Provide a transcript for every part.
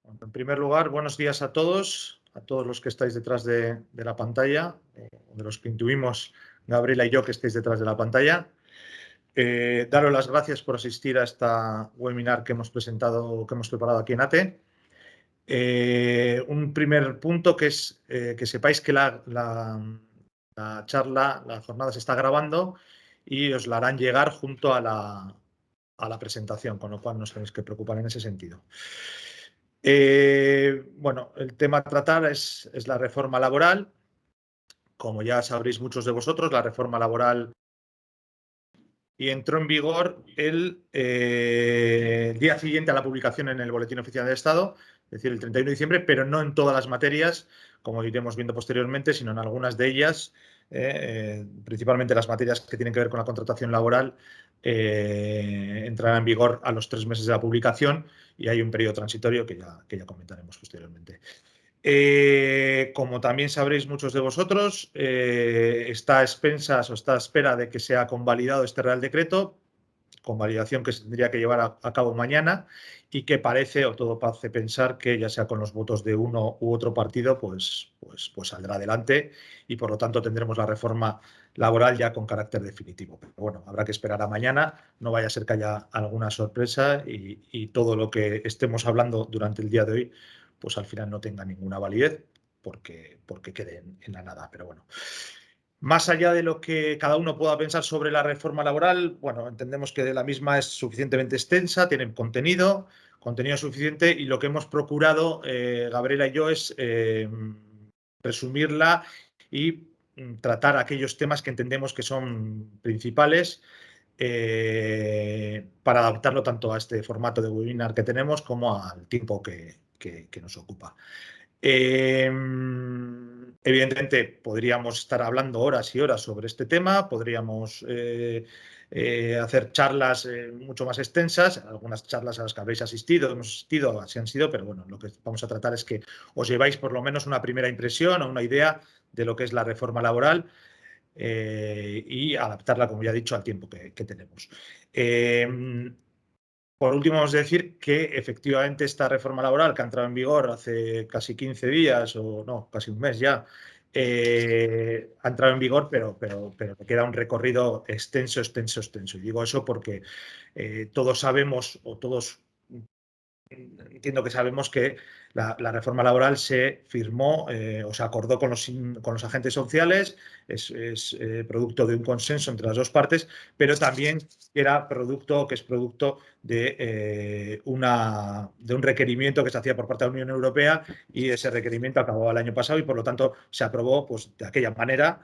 En primer lugar, buenos días a todos los que estáis detrás de la pantalla, de los que intuimos Gabriela y yo que estéis detrás de la pantalla. Daros las gracias por asistir a esta webinar que hemos preparado aquí en ATE. Un primer punto que es que sepáis que la charla, la jornada se está grabando y os la harán llegar junto a la presentación, con lo cual no os tenéis que preocupar en ese sentido. Bueno, el tema a tratar es la reforma laboral. Como ya sabréis muchos de vosotros, la reforma laboral entró en vigor el día siguiente a la publicación en el Boletín Oficial del Estado, es decir, el 31 de diciembre, pero no en todas las materias, como iremos viendo posteriormente, sino en algunas de ellas, principalmente las materias que tienen que ver con la contratación laboral, entrarán en vigor a los 3 meses de la publicación y hay un periodo transitorio que ya comentaremos posteriormente. Como también sabréis muchos de vosotros, está a expensas o está a espera de que sea convalidado este Real Decreto, convalidación que se tendría que llevar a cabo mañana y que parece, o todo parece pensar, que ya sea con los votos de uno u otro partido, pues saldrá adelante y por lo tanto tendremos la reforma laboral ya con carácter definitivo. Pero bueno, habrá que esperar a mañana, no vaya a ser que haya alguna sorpresa y todo lo que estemos hablando durante el día de hoy pues al final no tenga ninguna validez porque quede en la nada. Pero bueno, más allá de lo que cada uno pueda pensar sobre la reforma laboral, bueno, entendemos que la misma es suficientemente extensa, tiene contenido suficiente y lo que hemos procurado, Gabriela y yo, es resumirla y tratar aquellos temas que entendemos que son principales para adaptarlo tanto a este formato de webinar que tenemos como al tiempo que nos ocupa. Evidentemente, podríamos estar hablando horas y horas sobre este tema, podríamos hacer charlas mucho más extensas, algunas charlas a las que habréis asistido, hemos asistido, así han sido, pero bueno, lo que vamos a tratar es que os lleváis por lo menos una primera impresión o una idea de lo que es la reforma laboral y adaptarla, como ya he dicho, al tiempo que tenemos. Por último, vamos a decir que efectivamente esta reforma laboral que ha entrado en vigor hace casi 15 días, o no, casi un mes ya, ha entrado en vigor, pero le queda un recorrido extenso. Y digo eso porque todos sabemos, o todos entiendo que sabemos que la reforma laboral se firmó o se acordó con los agentes sociales, es producto de un consenso entre las dos partes, pero también es producto de un requerimiento que se hacía por parte de la Unión Europea y ese requerimiento acabó el año pasado y por lo tanto se aprobó pues, de aquella manera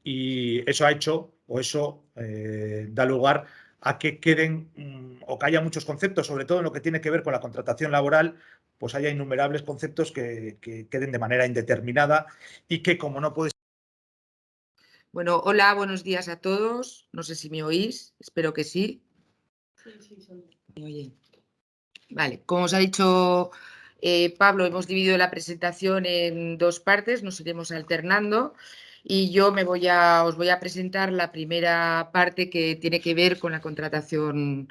y eso ha hecho o eso da lugar a que queden o que haya muchos conceptos, sobre todo en lo que tiene que ver con la contratación laboral, pues haya innumerables conceptos que queden de manera indeterminada y que como no puede... Bueno, hola, buenos días a todos. No sé si me oís, espero que sí. ¿Me oyen? Vale, como os ha dicho Pablo, hemos dividido la presentación en dos partes, nos iremos alternando y yo os voy a presentar la primera parte que tiene que ver con la contratación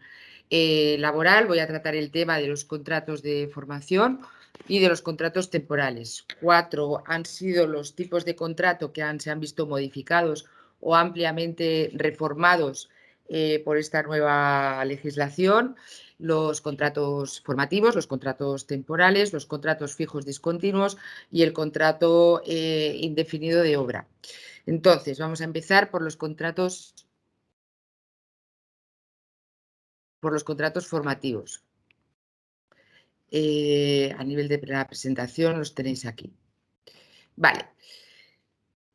laboral. Voy a tratar el tema de los contratos de formación y de los contratos temporales. 4 han sido los tipos de contrato que se han visto modificados o ampliamente reformados por esta nueva legislación: los contratos formativos, los contratos temporales, los contratos fijos discontinuos y el contrato indefinido de obra. Entonces, vamos a empezar por los contratos formativos. A nivel de la presentación los tenéis aquí. Vale.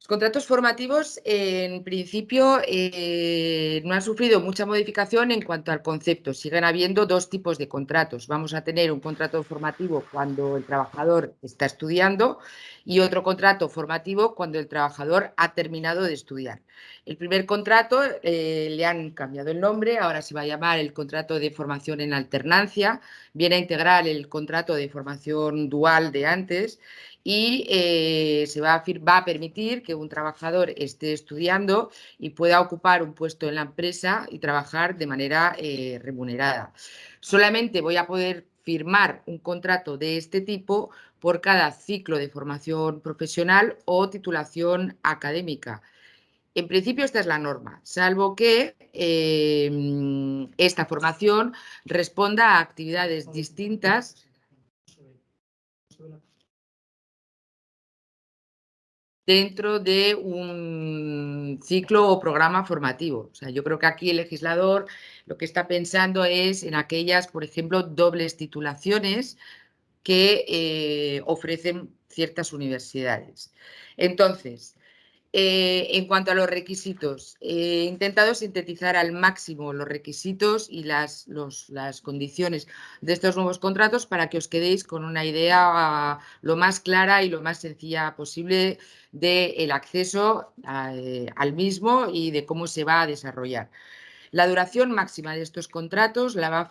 Los contratos formativos, en principio, no han sufrido mucha modificación en cuanto al concepto. Siguen habiendo dos tipos de contratos. Vamos a tener un contrato formativo cuando el trabajador está estudiando y otro contrato formativo cuando el trabajador ha terminado de estudiar. El primer contrato le han cambiado el nombre, ahora se va a llamar el contrato de formación en alternancia, viene a integrar el contrato de formación dual de antes y va a permitir que un trabajador esté estudiando y pueda ocupar un puesto en la empresa y trabajar de manera remunerada. Solamente voy a poder firmar un contrato de este tipo por cada ciclo de formación profesional o titulación académica. En principio esta es la norma, salvo que esta formación responda a actividades distintas dentro de un ciclo o programa formativo. O sea, yo creo que aquí el legislador lo que está pensando es en aquellas, por ejemplo, dobles titulaciones que ofrecen ciertas universidades. Entonces, en cuanto a los requisitos, he intentado sintetizar al máximo los requisitos y las condiciones de estos nuevos contratos para que os quedéis con una idea lo más clara y lo más sencilla posible del acceso al mismo y de cómo se va a desarrollar. La duración máxima de estos contratos la van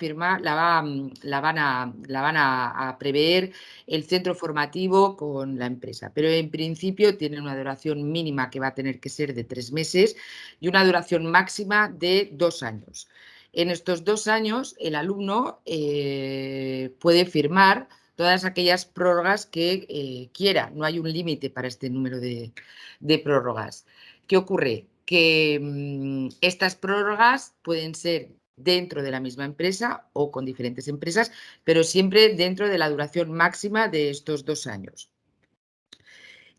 a prever el centro formativo con la empresa, pero en principio tienen una duración mínima que va a tener que ser de 3 meses y una duración máxima de 2 años. En estos 2 años el alumno puede firmar todas aquellas prórrogas que quiera, no hay un límite para este número de prórrogas. ¿Qué ocurre? Que estas prórrogas pueden ser dentro de la misma empresa o con diferentes empresas, pero siempre dentro de la duración máxima de estos 2 años.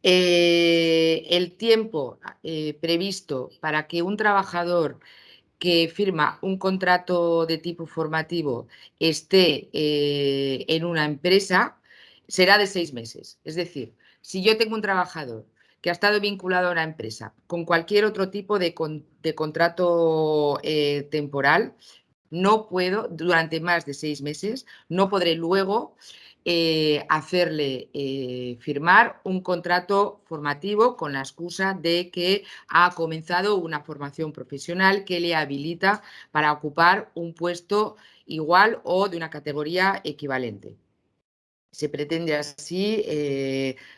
El tiempo previsto para que un trabajador que firma un contrato de tipo formativo esté en una empresa será de 6 meses. Es decir, si yo tengo un trabajador que ha estado vinculado a una empresa con cualquier otro tipo de contrato temporal, no puedo, durante más de 6 meses, no podré luego hacerle firmar un contrato formativo con la excusa de que ha comenzado una formación profesional que le habilita para ocupar un puesto igual o de una categoría equivalente. Se pretende así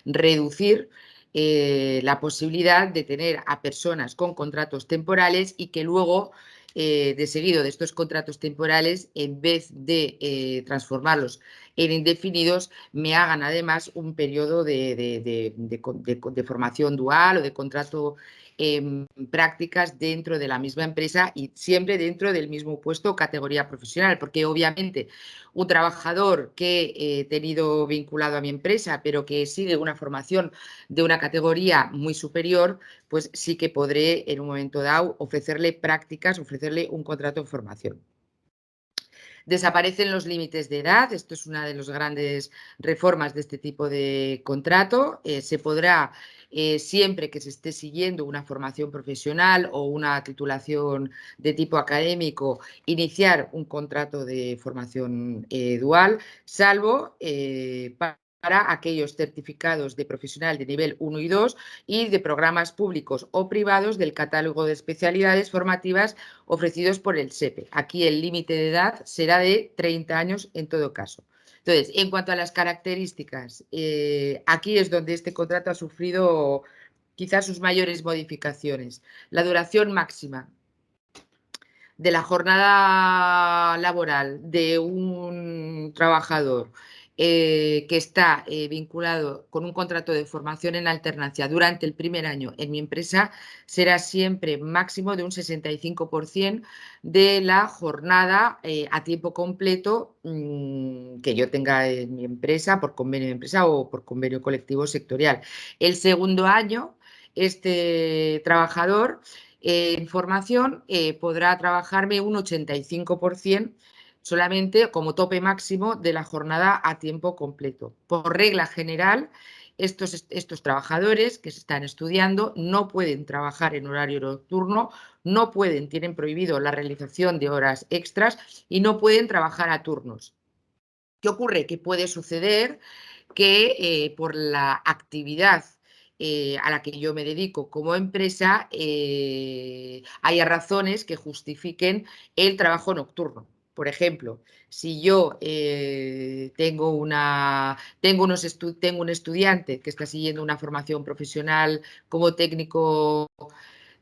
reducir la posibilidad de tener a personas con contratos temporales y que luego, de seguido de estos contratos temporales, en vez de transformarlos en indefinidos, me hagan además un periodo de formación dual o de contrato prácticas dentro de la misma empresa y siempre dentro del mismo puesto o categoría profesional, porque obviamente un trabajador que he tenido vinculado a mi empresa, pero que sigue una formación de una categoría muy superior, pues sí que podré en un momento dado ofrecerle prácticas, ofrecerle un contrato de formación. Desaparecen los límites de edad, esto es una de las grandes reformas de este tipo de contrato. Se podrá, siempre que se esté siguiendo una formación profesional o una titulación de tipo académico, iniciar un contrato de formación dual, salvo para aquellos certificados de profesional de nivel 1 y 2 y de programas públicos o privados del catálogo de especialidades formativas ofrecidos por el SEPE. Aquí el límite de edad será de 30 años en todo caso. Entonces, en cuanto a las características, aquí es donde este contrato ha sufrido quizás sus mayores modificaciones. La duración máxima de la jornada laboral de un trabajador que está vinculado con un contrato de formación en alternancia durante el primer año en mi empresa será siempre máximo de un 65% de la jornada a tiempo completo que yo tenga en mi empresa, por convenio de empresa o por convenio colectivo sectorial. El segundo año, este trabajador en formación podrá trabajarme un 85% solamente como tope máximo de la jornada a tiempo completo. Por regla general, estos trabajadores que se están estudiando no pueden trabajar en horario nocturno, no pueden, tienen prohibido la realización de horas extras y no pueden trabajar a turnos. ¿Qué ocurre? Que puede suceder que por la actividad a la que yo me dedico como empresa, haya razones que justifiquen el trabajo nocturno. Por ejemplo, si yo tengo un estudiante que está siguiendo una formación profesional como técnico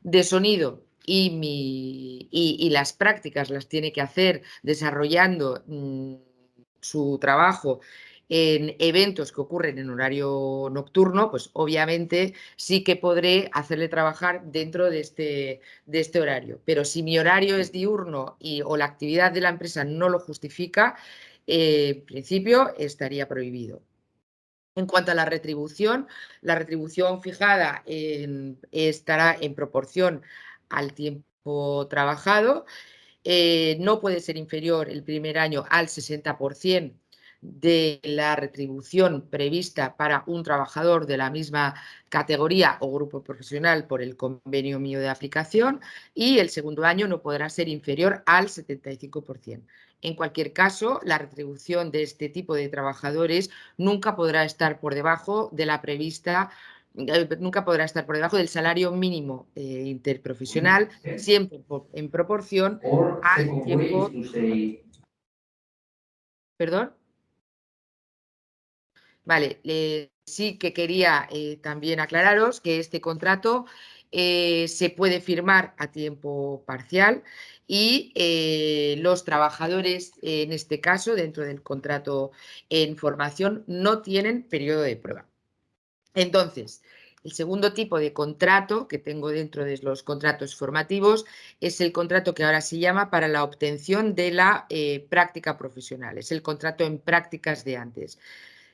de sonido y las prácticas las tiene que hacer desarrollando su trabajo en eventos que ocurren en horario nocturno, pues obviamente sí que podré hacerle trabajar dentro de este horario. Pero si mi horario es diurno o la actividad de la empresa no lo justifica, en principio estaría prohibido. En cuanto a la retribución fijada estará en proporción al tiempo trabajado. No puede ser inferior el primer año al 60% de la retribución prevista para un trabajador de la misma categoría o grupo profesional por el convenio mío de aplicación, y el segundo año no podrá ser inferior al 75%. En cualquier caso, la retribución de este tipo de trabajadores nunca podrá estar por debajo de la prevista, nunca podrá estar por debajo del salario mínimo interprofesional, siempre en proporción al tiempo. ¿Perdón? Vale, sí que quería también aclararos que este contrato se puede firmar a tiempo parcial y los trabajadores, en este caso, dentro del contrato en formación, no tienen periodo de prueba. Entonces, el segundo tipo de contrato que tengo dentro de los contratos formativos es el contrato que ahora se llama para la obtención de la práctica profesional. Es el contrato en prácticas de antes.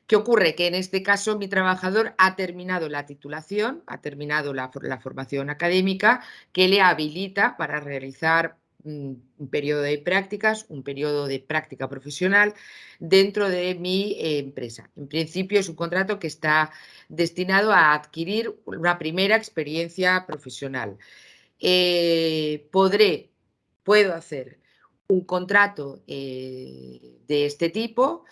¿Qué ocurre? Que en este caso mi trabajador ha terminado la titulación, ha terminado la formación académica que le habilita para realizar un periodo de prácticas, un periodo de práctica profesional dentro de mi empresa. En principio es un contrato que está destinado a adquirir una primera experiencia profesional. Puedo hacer un contrato de este tipo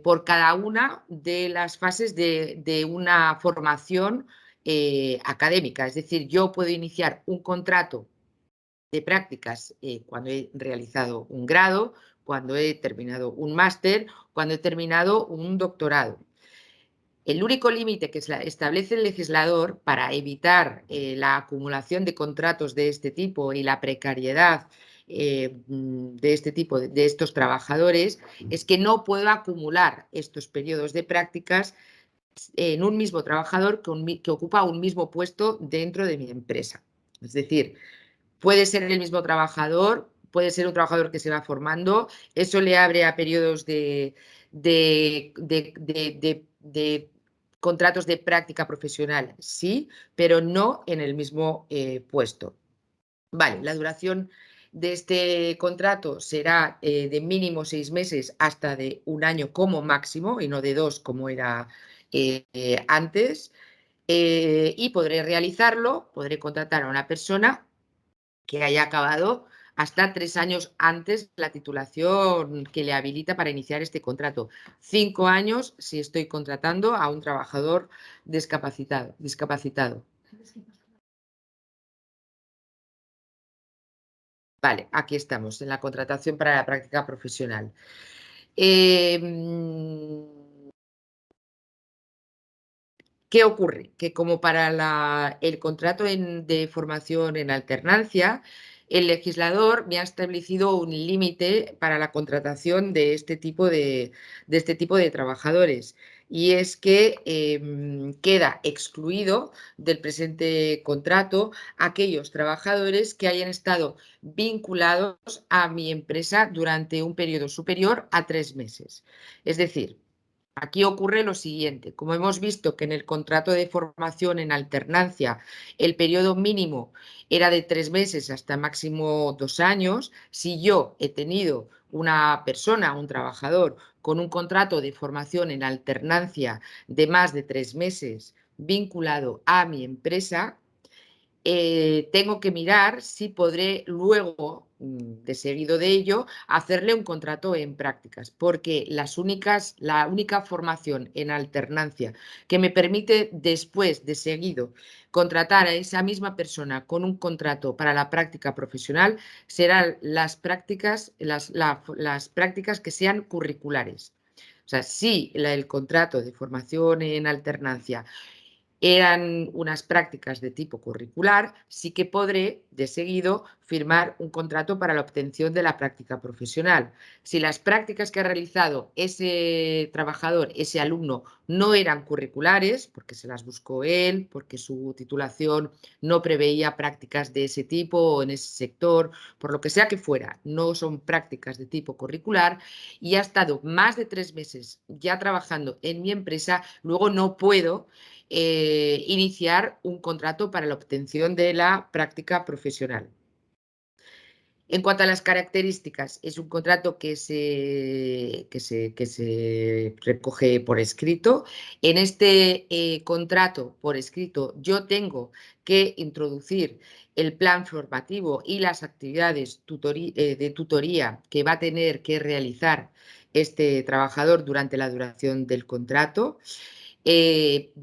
por cada una de las fases de una formación académica. Es decir, yo puedo iniciar un contrato de prácticas cuando he realizado un grado, cuando he terminado un máster, cuando he terminado un doctorado. El único límite que establece el legislador para evitar la acumulación de contratos de este tipo y la precariedad de este tipo, de estos trabajadores, es que no puedo acumular estos periodos de prácticas en un mismo trabajador que ocupa un mismo puesto dentro de mi empresa. Es decir, puede ser el mismo trabajador, puede ser un trabajador que se va formando, eso le abre a periodos de contratos de práctica profesional, sí, pero no en el mismo puesto. Vale, la duración de este contrato será de mínimo 6 meses hasta de 1 año como máximo y no de 2 como era antes. Y podré contratar a una persona que haya acabado hasta 3 años antes la titulación que le habilita para iniciar este contrato. 5 años si estoy contratando a un trabajador discapacitado. Vale, aquí estamos, en la contratación para la práctica profesional. ¿Qué ocurre? Que como para el contrato de formación en alternancia, el legislador me ha establecido un límite para la contratación de este tipo de trabajadores, y es que queda excluido del presente contrato aquellos trabajadores que hayan estado vinculados a mi empresa durante un periodo superior a 3 meses. Es decir, aquí ocurre lo siguiente: como hemos visto que en el contrato de formación en alternancia el periodo mínimo era de 3 meses hasta máximo 2 años, si yo he tenido una persona, un trabajador, con un contrato de formación en alternancia de más de 3 meses vinculado a mi empresa, tengo que mirar si podré luego, de seguido de ello, hacerle un contrato en prácticas, porque la única formación en alternancia que me permite después, de seguido, contratar a esa misma persona con un contrato para la práctica profesional serán las prácticas que sean curriculares. O sea, si el contrato de formación en alternancia eran unas prácticas de tipo curricular, sí que podré de seguido firmar un contrato para la obtención de la práctica profesional. Si las prácticas que ha realizado ese trabajador, ese alumno, no eran curriculares, porque se las buscó él, porque su titulación no preveía prácticas de ese tipo o en ese sector, por lo que sea que fuera, no son prácticas de tipo curricular y ha estado más de 3 meses ya trabajando en mi empresa, luego no puedo iniciar un contrato para la obtención de la práctica profesional. En cuanto a las características, es un contrato que se recoge por escrito. En este contrato por escrito yo tengo que introducir el plan formativo y las actividades de tutoría que va a tener que realizar este trabajador durante la duración del contrato.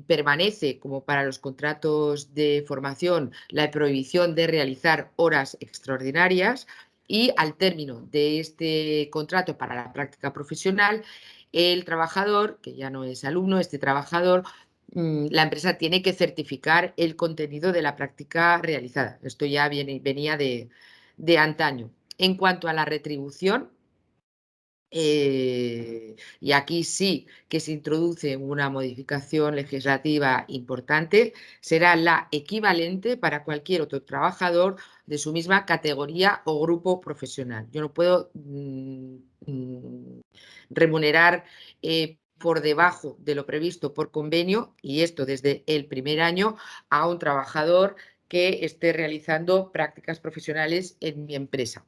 Permanece, como para los contratos de formación, la prohibición de realizar horas extraordinarias y al término de este contrato para la práctica profesional, el trabajador, que ya no es alumno, este trabajador, la empresa tiene que certificar el contenido de la práctica realizada. Esto ya venía de antaño. En cuanto a la retribución, y aquí sí que se introduce una modificación legislativa importante, será la equivalente para cualquier otro trabajador de su misma categoría o grupo profesional. Yo no puedo remunerar por debajo de lo previsto por convenio, y esto desde el primer año, a un trabajador que esté realizando prácticas profesionales en mi empresa.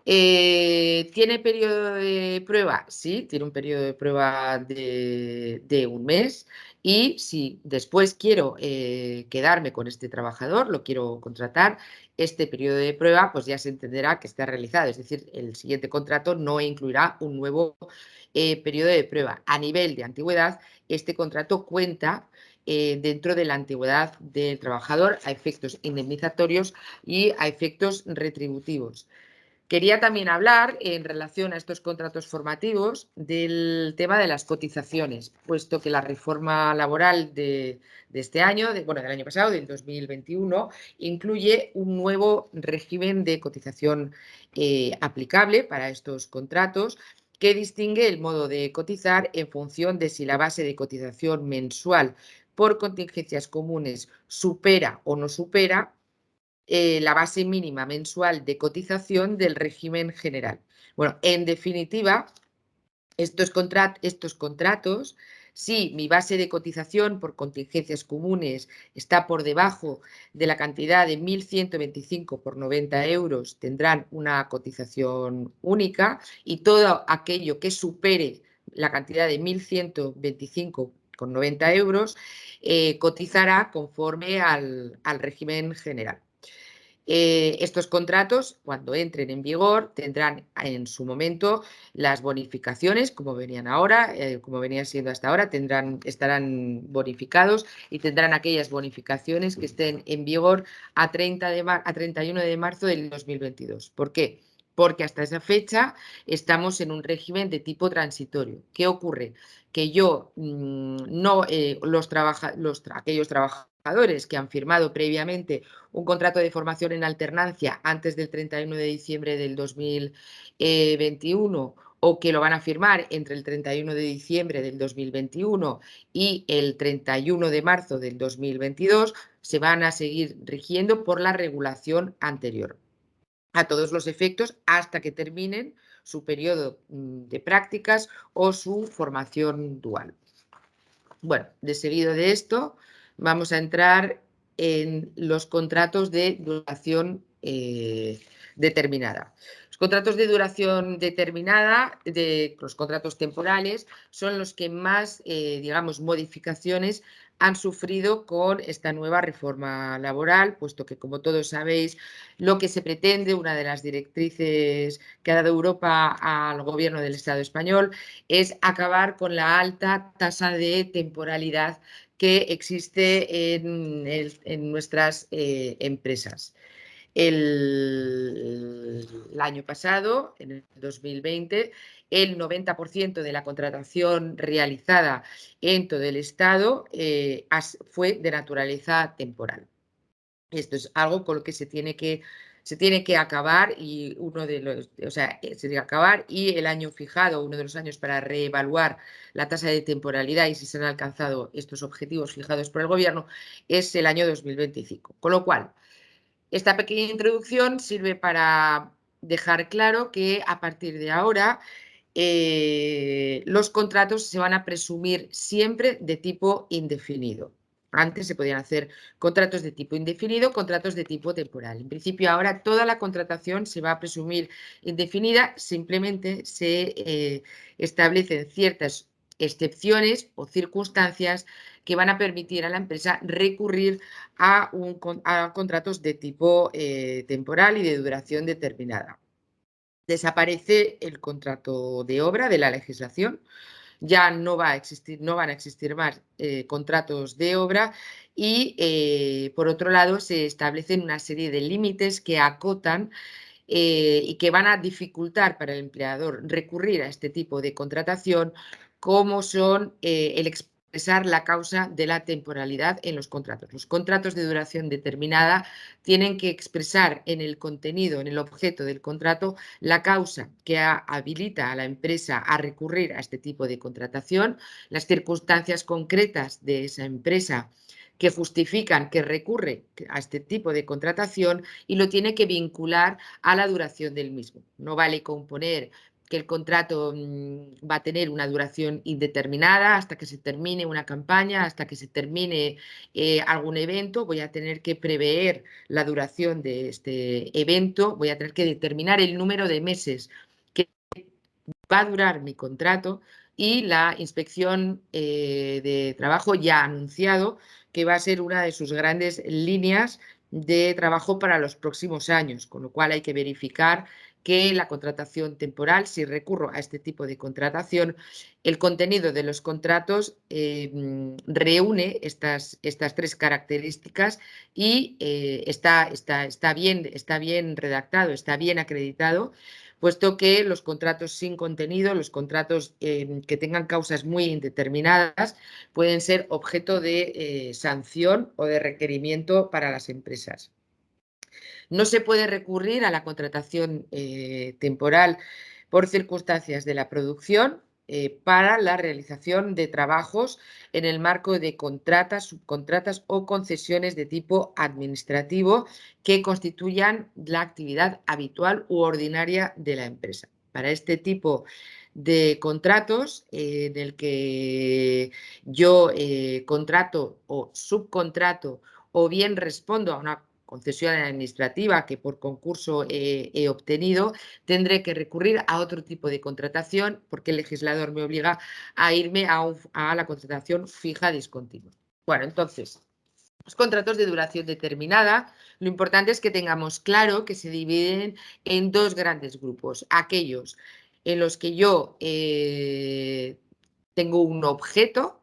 ¿Tiene periodo de prueba? Sí, tiene un periodo de prueba de 1 mes y si después quiero quedarme con este trabajador, lo quiero contratar, este periodo de prueba pues ya se entenderá que está realizado, es decir, el siguiente contrato no incluirá un nuevo periodo de prueba. A nivel de antigüedad, este contrato cuenta dentro de la antigüedad del trabajador a efectos indemnizatorios y a efectos retributivos. Quería también hablar, en relación a estos contratos formativos, del tema de las cotizaciones, puesto que la reforma laboral de este año, del año pasado, del 2021, incluye un nuevo régimen de cotización aplicable para estos contratos, que distingue el modo de cotizar en función de si la base de cotización mensual por contingencias comunes supera o no supera la base mínima mensual de cotización del régimen general. Bueno, en definitiva, estos contratos, si mi base de cotización por contingencias comunes está por debajo de la cantidad de 1.125 por 90 euros, tendrán una cotización única, y todo aquello que supere la cantidad de 1.125 con 90 euros cotizará conforme al régimen general. Estos contratos, cuando entren en vigor, tendrán en su momento las bonificaciones, como venían ahora, como venían siendo hasta ahora, estarán bonificados y tendrán aquellas bonificaciones que estén en vigor a 31 de marzo del 2022. ¿Por qué? Porque hasta esa fecha estamos en un régimen de tipo transitorio. ¿Qué ocurre? Que yo aquellos trabajadores que han firmado previamente un contrato de formación en alternancia antes del 31 de diciembre del 2021 o que lo van a firmar entre el 31 de diciembre del 2021 y el 31 de marzo del 2022, se van a seguir rigiendo por la regulación anterior, a todos los efectos, hasta que terminen su periodo de prácticas o su formación dual. Bueno, de seguido de esto, vamos a entrar en los contratos de duración determinada. Los contratos de duración determinada, los contratos temporales, son los que más, modificaciones han sufrido con esta nueva reforma laboral, puesto que, como todos sabéis, lo que se pretende, una de las directrices que ha dado Europa al gobierno del Estado español, es acabar con la alta tasa de temporalidad que existe en nuestras empresas. El año pasado, en el 2020, el 90% de la contratación realizada en todo el Estado fue de naturaleza temporal. Esto es algo con lo que se tiene que acabar y se tiene que acabar, y el año fijado, uno de los años para reevaluar la tasa de temporalidad y si se han alcanzado estos objetivos fijados por el Gobierno, es el año 2025. Con lo cual, esta pequeña introducción sirve para dejar claro que a partir de ahora los contratos se van a presumir siempre de tipo indefinido. Antes se podían hacer contratos de tipo indefinido, contratos de tipo temporal. En principio, ahora toda la contratación se va a presumir indefinida, simplemente se establecen ciertas excepciones o circunstancias que van a permitir a la empresa recurrir a contratos de tipo temporal y de duración determinada. Desaparece el contrato de obra de la legislación, ya no van a existir más contratos de obra y, por otro lado, se establecen una serie de límites que acotan y que van a dificultar para el empleador recurrir a este tipo de contratación, como son el expresar la causa de la temporalidad en los contratos. Los contratos de duración determinada tienen que expresar en el contenido, en el objeto del contrato, la causa que habilita a la empresa a recurrir a este tipo de contratación, las circunstancias concretas de esa empresa que justifican que recurre a este tipo de contratación, y lo tiene que vincular a la duración del mismo. No vale con poner que el contrato va a tener una duración indeterminada hasta que se termine una campaña, hasta que se termine algún evento. Voy a tener que prever la duración de este evento, voy a tener que determinar el número de meses que va a durar mi contrato, y la Inspección de Trabajo ya ha anunciado que va a ser una de sus grandes líneas de trabajo para los próximos años, con lo cual hay que verificar que la contratación temporal, si recurro a este tipo de contratación, el contenido de los contratos reúne estas tres características y está bien redactado, está bien acreditado, puesto que los contratos sin contenido, los contratos que tengan causas muy indeterminadas, pueden ser objeto de sanción o de requerimiento para las empresas. No se puede recurrir a la contratación temporal por circunstancias de la producción para la realización de trabajos en el marco de contratas, subcontratas o concesiones de tipo administrativo que constituyan la actividad habitual u ordinaria de la empresa. Para este tipo de contratos en el que yo contrato o subcontrato o bien respondo a una concesión administrativa que por concurso he obtenido, tendré que recurrir a otro tipo de contratación, porque el legislador me obliga a irme a la contratación fija discontinua. Bueno, entonces, los contratos de duración determinada, lo importante es que tengamos claro que se dividen en dos grandes grupos: aquellos en los que yo tengo un objeto,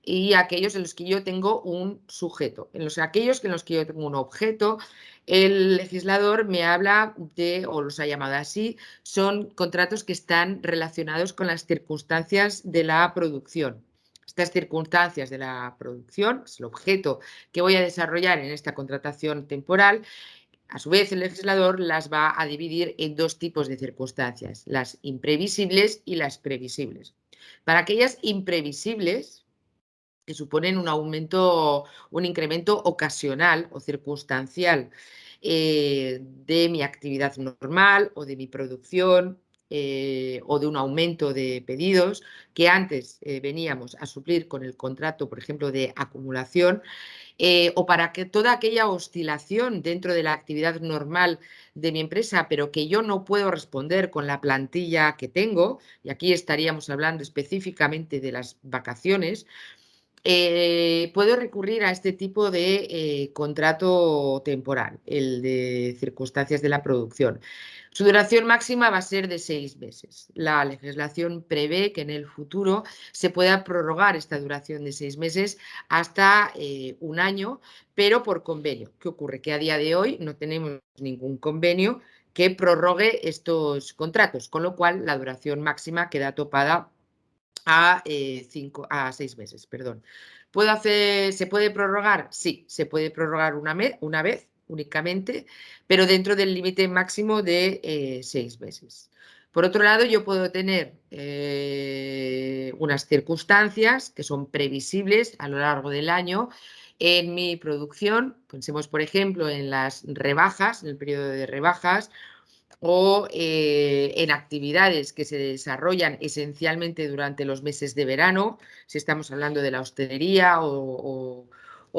y aquellos en los que yo tengo un sujeto. Aquellos en los que yo tengo un objeto, el legislador me habla de, o los ha llamado así, son contratos que están relacionados con las circunstancias de la producción. Estas circunstancias de la producción es el objeto que voy a desarrollar en esta contratación temporal. A su vez, el legislador las va a dividir en dos tipos de circunstancias: las imprevisibles y las previsibles. Para aquellas imprevisibles, que suponen un incremento ocasional o circunstancial de mi actividad normal o de mi producción, o de un aumento de pedidos que antes veníamos a suplir con el contrato, por ejemplo, de acumulación, o para que toda aquella oscilación dentro de la actividad normal de mi empresa, pero que yo no puedo responder con la plantilla que tengo, y aquí estaríamos hablando específicamente de las vacaciones. Puedo recurrir a este tipo de contrato temporal, el de circunstancias de la producción. Su duración máxima va a ser de 6 meses. La legislación prevé que en el futuro se pueda prorrogar esta duración de 6 meses hasta un año, pero por convenio. ¿Qué ocurre? Que a día de hoy no tenemos ningún convenio que prorrogue estos contratos, con lo cual la duración máxima queda topada a 6 meses. Perdón. ¿Se puede prorrogar? Sí, se puede prorrogar una vez únicamente, pero dentro del límite máximo de 6 meses. Por otro lado, yo puedo tener unas circunstancias que son previsibles a lo largo del año en mi producción. Pensemos, por ejemplo, en las rebajas, en el periodo de rebajas, o en actividades que se desarrollan esencialmente durante los meses de verano, si estamos hablando de la hostelería o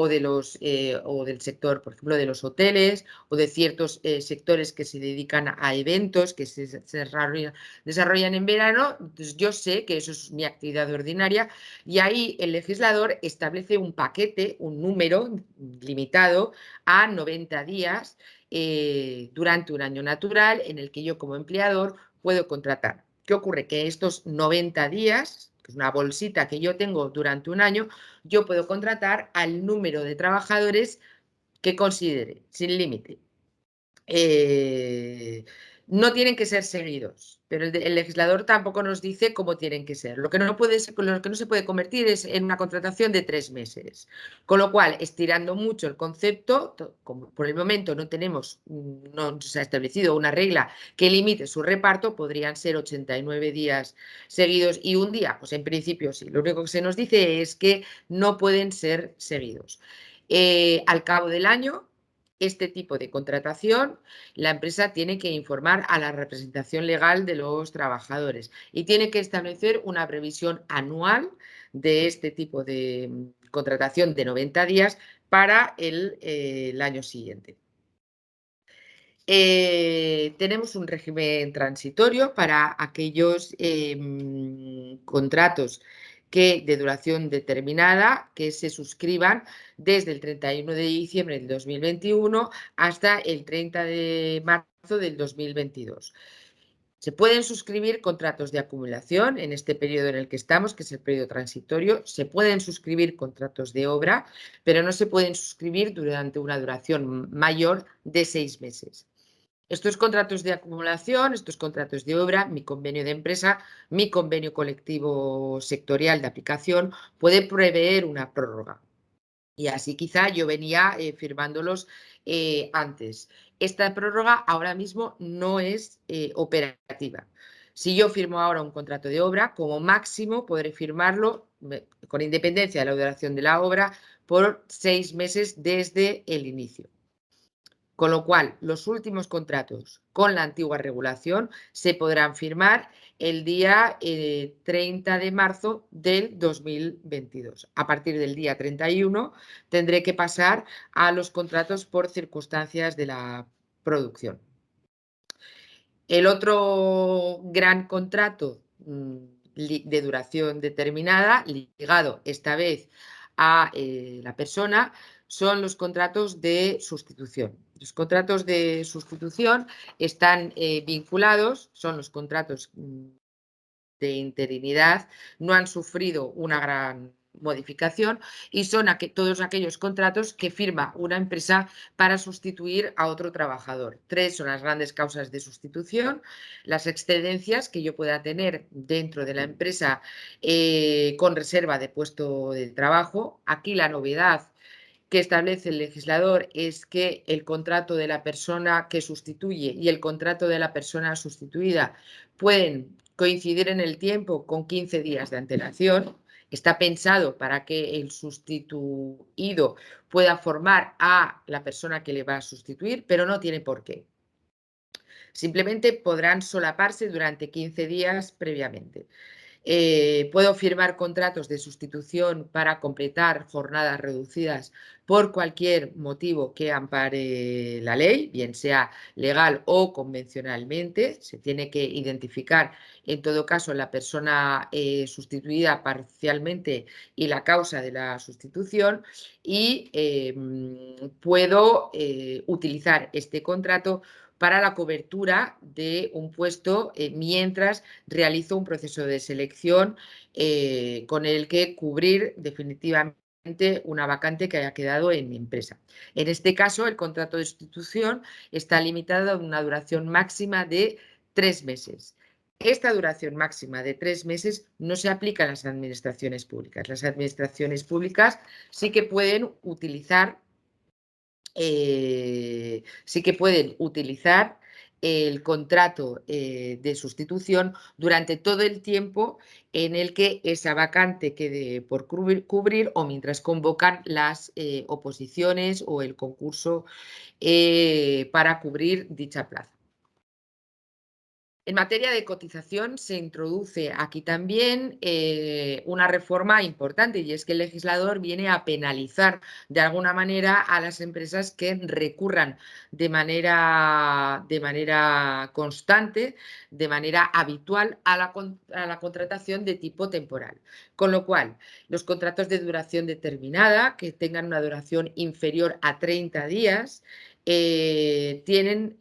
del sector, por ejemplo, de los hoteles o de ciertos sectores que se dedican a eventos que se desarrollan en verano. Entonces, yo sé que eso es mi actividad ordinaria y ahí el legislador establece un paquete, un número limitado a 90 días durante un año natural en el que yo como empleador puedo contratar. ¿Qué ocurre? Que estos 90 días, que es una bolsita que yo tengo durante un año, yo puedo contratar al número de trabajadores que considere, sin límite. No tienen que ser seguidos, pero el legislador tampoco nos dice cómo tienen que ser. Lo que no se puede convertir es en una contratación de 3 meses. Con lo cual, estirando mucho el concepto, como por el momento no se ha establecido una regla que limite su reparto, podrían ser 89 días seguidos y un día, pues en principio sí. Lo único que se nos dice es que no pueden ser seguidos. Al cabo del año, este tipo de contratación, la empresa tiene que informar a la representación legal de los trabajadores y tiene que establecer una previsión anual de este tipo de contratación de 90 días para el año siguiente. Tenemos un régimen transitorio para aquellos contratos de duración determinada que se suscriban desde el 31 de diciembre del 2021 hasta el 30 de marzo del 2022. Se pueden suscribir contratos de acumulación en este periodo en el que estamos, que es el periodo transitorio. Se pueden suscribir contratos de obra, pero no se pueden suscribir durante una duración mayor de 6 meses. Estos contratos de acumulación, estos contratos de obra, mi convenio de empresa, mi convenio colectivo sectorial de aplicación puede prever una prórroga. Y así quizá yo venía firmándolos antes. Esta prórroga ahora mismo no es operativa. Si yo firmo ahora un contrato de obra, como máximo podré firmarlo con independencia de la duración de la obra por 6 meses desde el inicio. Con lo cual, los últimos contratos con la antigua regulación se podrán firmar el día 30 de marzo del 2022. A partir del día 31 tendré que pasar a los contratos por circunstancias de la producción. El otro gran contrato de duración determinada, ligado esta vez a la persona, son los contratos de sustitución. Los contratos de sustitución están vinculados, son los contratos de interinidad, no han sufrido una gran modificación y son todos aquellos contratos que firma una empresa para sustituir a otro trabajador. 3 son las grandes causas de sustitución: las excedencias que yo pueda tener dentro de la empresa con reserva de puesto de trabajo. Aquí la novedad que establece el legislador es que el contrato de la persona que sustituye y el contrato de la persona sustituida pueden coincidir en el tiempo con 15 días de antelación. Está pensado para que el sustituido pueda formar a la persona que le va a sustituir, pero no tiene por qué. Simplemente podrán solaparse durante 15 días previamente. Puedo firmar contratos de sustitución para completar jornadas reducidas por cualquier motivo que ampare la ley, bien sea legal o convencionalmente. Se tiene que identificar, en todo caso, la persona sustituida parcialmente y la causa de la sustitución, y puedo utilizar este contrato para la cobertura de un puesto mientras realizo un proceso de selección con el que cubrir definitivamente una vacante que haya quedado en mi empresa. En este caso, el contrato de sustitución está limitado a una duración máxima de 3 meses. Esta duración máxima de 3 meses no se aplica a las administraciones públicas. Las administraciones públicas sí que pueden utilizar el contrato de sustitución durante todo el tiempo en el que esa vacante quede por cubrir o mientras convocan las oposiciones o el concurso para cubrir dicha plaza. En materia de cotización se introduce aquí también una reforma importante, y es que el legislador viene a penalizar de alguna manera a las empresas que recurran de manera constante, de manera habitual a la contratación de tipo temporal. Con lo cual, los contratos de duración determinada que tengan una duración inferior a 30 días tienen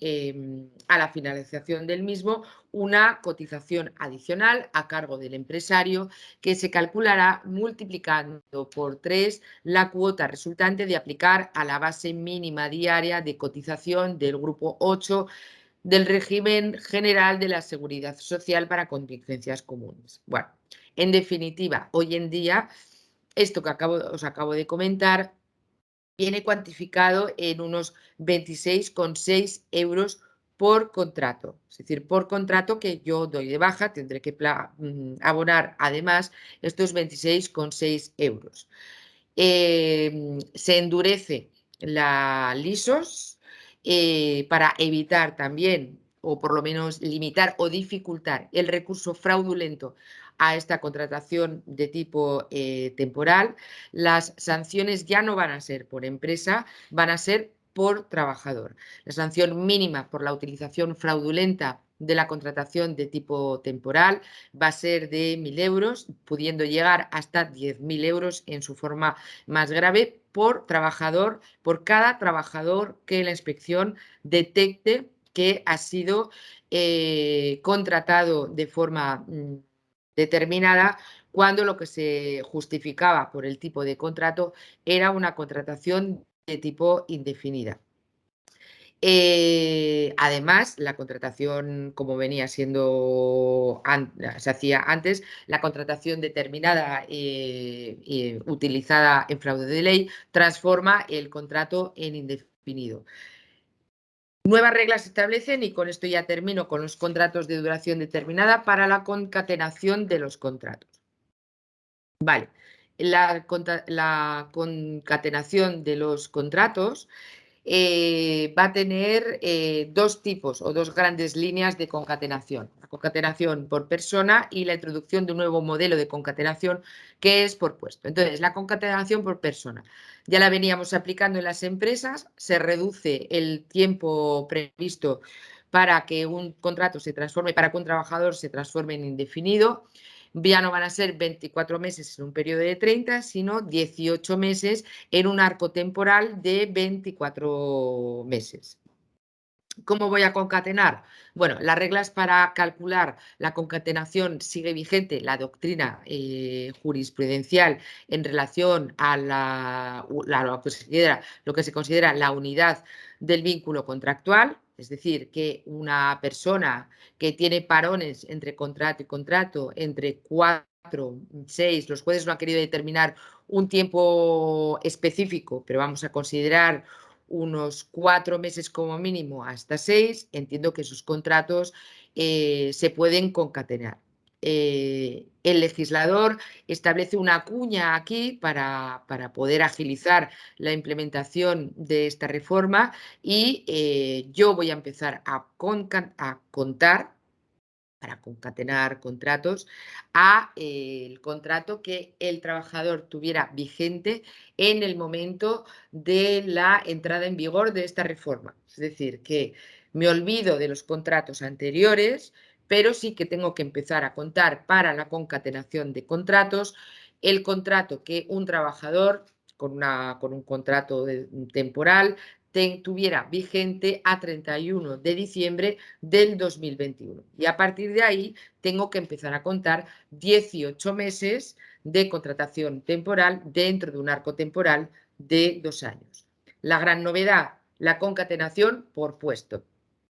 a la finalización del mismo una cotización adicional a cargo del empresario que se calculará multiplicando por 3 la cuota resultante de aplicar a la base mínima diaria de cotización del grupo 8 del régimen general de la Seguridad Social para contingencias comunes. Bueno, en definitiva, hoy en día, esto que os acabo de comentar viene cuantificado en unos 26,6 euros por contrato. Es decir, por contrato que yo doy de baja, tendré que abonar además estos 26,6 euros. Se endurece la LISOS para evitar también, o por lo menos limitar o dificultar el recurso fraudulento a esta contratación de tipo temporal. Las sanciones ya no van a ser por empresa, van a ser por trabajador. La sanción mínima por la utilización fraudulenta de la contratación de tipo temporal va a ser de 1.000 euros, pudiendo llegar hasta 10.000 euros en su forma más grave por trabajador, por cada trabajador que la inspección detecte que ha sido contratado de forma determinada, cuando lo que se justificaba por el tipo de contrato era una contratación de tipo indefinida. Además, la contratación, como venía siendo, se hacía antes, la contratación determinada utilizada en fraude de ley transforma el contrato en indefinido. Nuevas reglas se establecen, y con esto ya termino con los contratos de duración determinada, para la concatenación de los contratos. Vale, la concatenación de los contratos va a tener dos tipos o dos grandes líneas de concatenación. La concatenación por persona y la introducción de un nuevo modelo de concatenación que es por puesto. Entonces, la concatenación por persona ya la veníamos aplicando en las empresas, se reduce el tiempo previsto para que un contrato se transforme, para que un trabajador se transforme en indefinido. Ya no van a ser 24 meses en un periodo de 30, sino 18 meses en un arco temporal de 24 meses. ¿Cómo voy a concatenar? Bueno, las reglas para calcular la concatenación sigue vigente la doctrina jurisprudencial en relación a lo que se considera la unidad del vínculo contractual, es decir, que una persona que tiene parones entre contrato y contrato entre 4, 6, los jueces no han querido determinar un tiempo específico, pero vamos a considerar unos 4 meses como mínimo hasta 6, entiendo que esos contratos se pueden concatenar. El legislador establece una cuña aquí para poder agilizar la implementación de esta reforma, y yo voy a empezar a contar para concatenar contratos el contrato que el trabajador tuviera vigente en el momento de la entrada en vigor de esta reforma. Es decir, que me olvido de los contratos anteriores, pero sí que tengo que empezar a contar para la concatenación de contratos el contrato que un trabajador con un contrato temporal tuviera vigente a 31 de diciembre del 2021. Y a partir de ahí tengo que empezar a contar 18 meses de contratación temporal dentro de un arco temporal de 2 años. La gran novedad, la concatenación por puesto.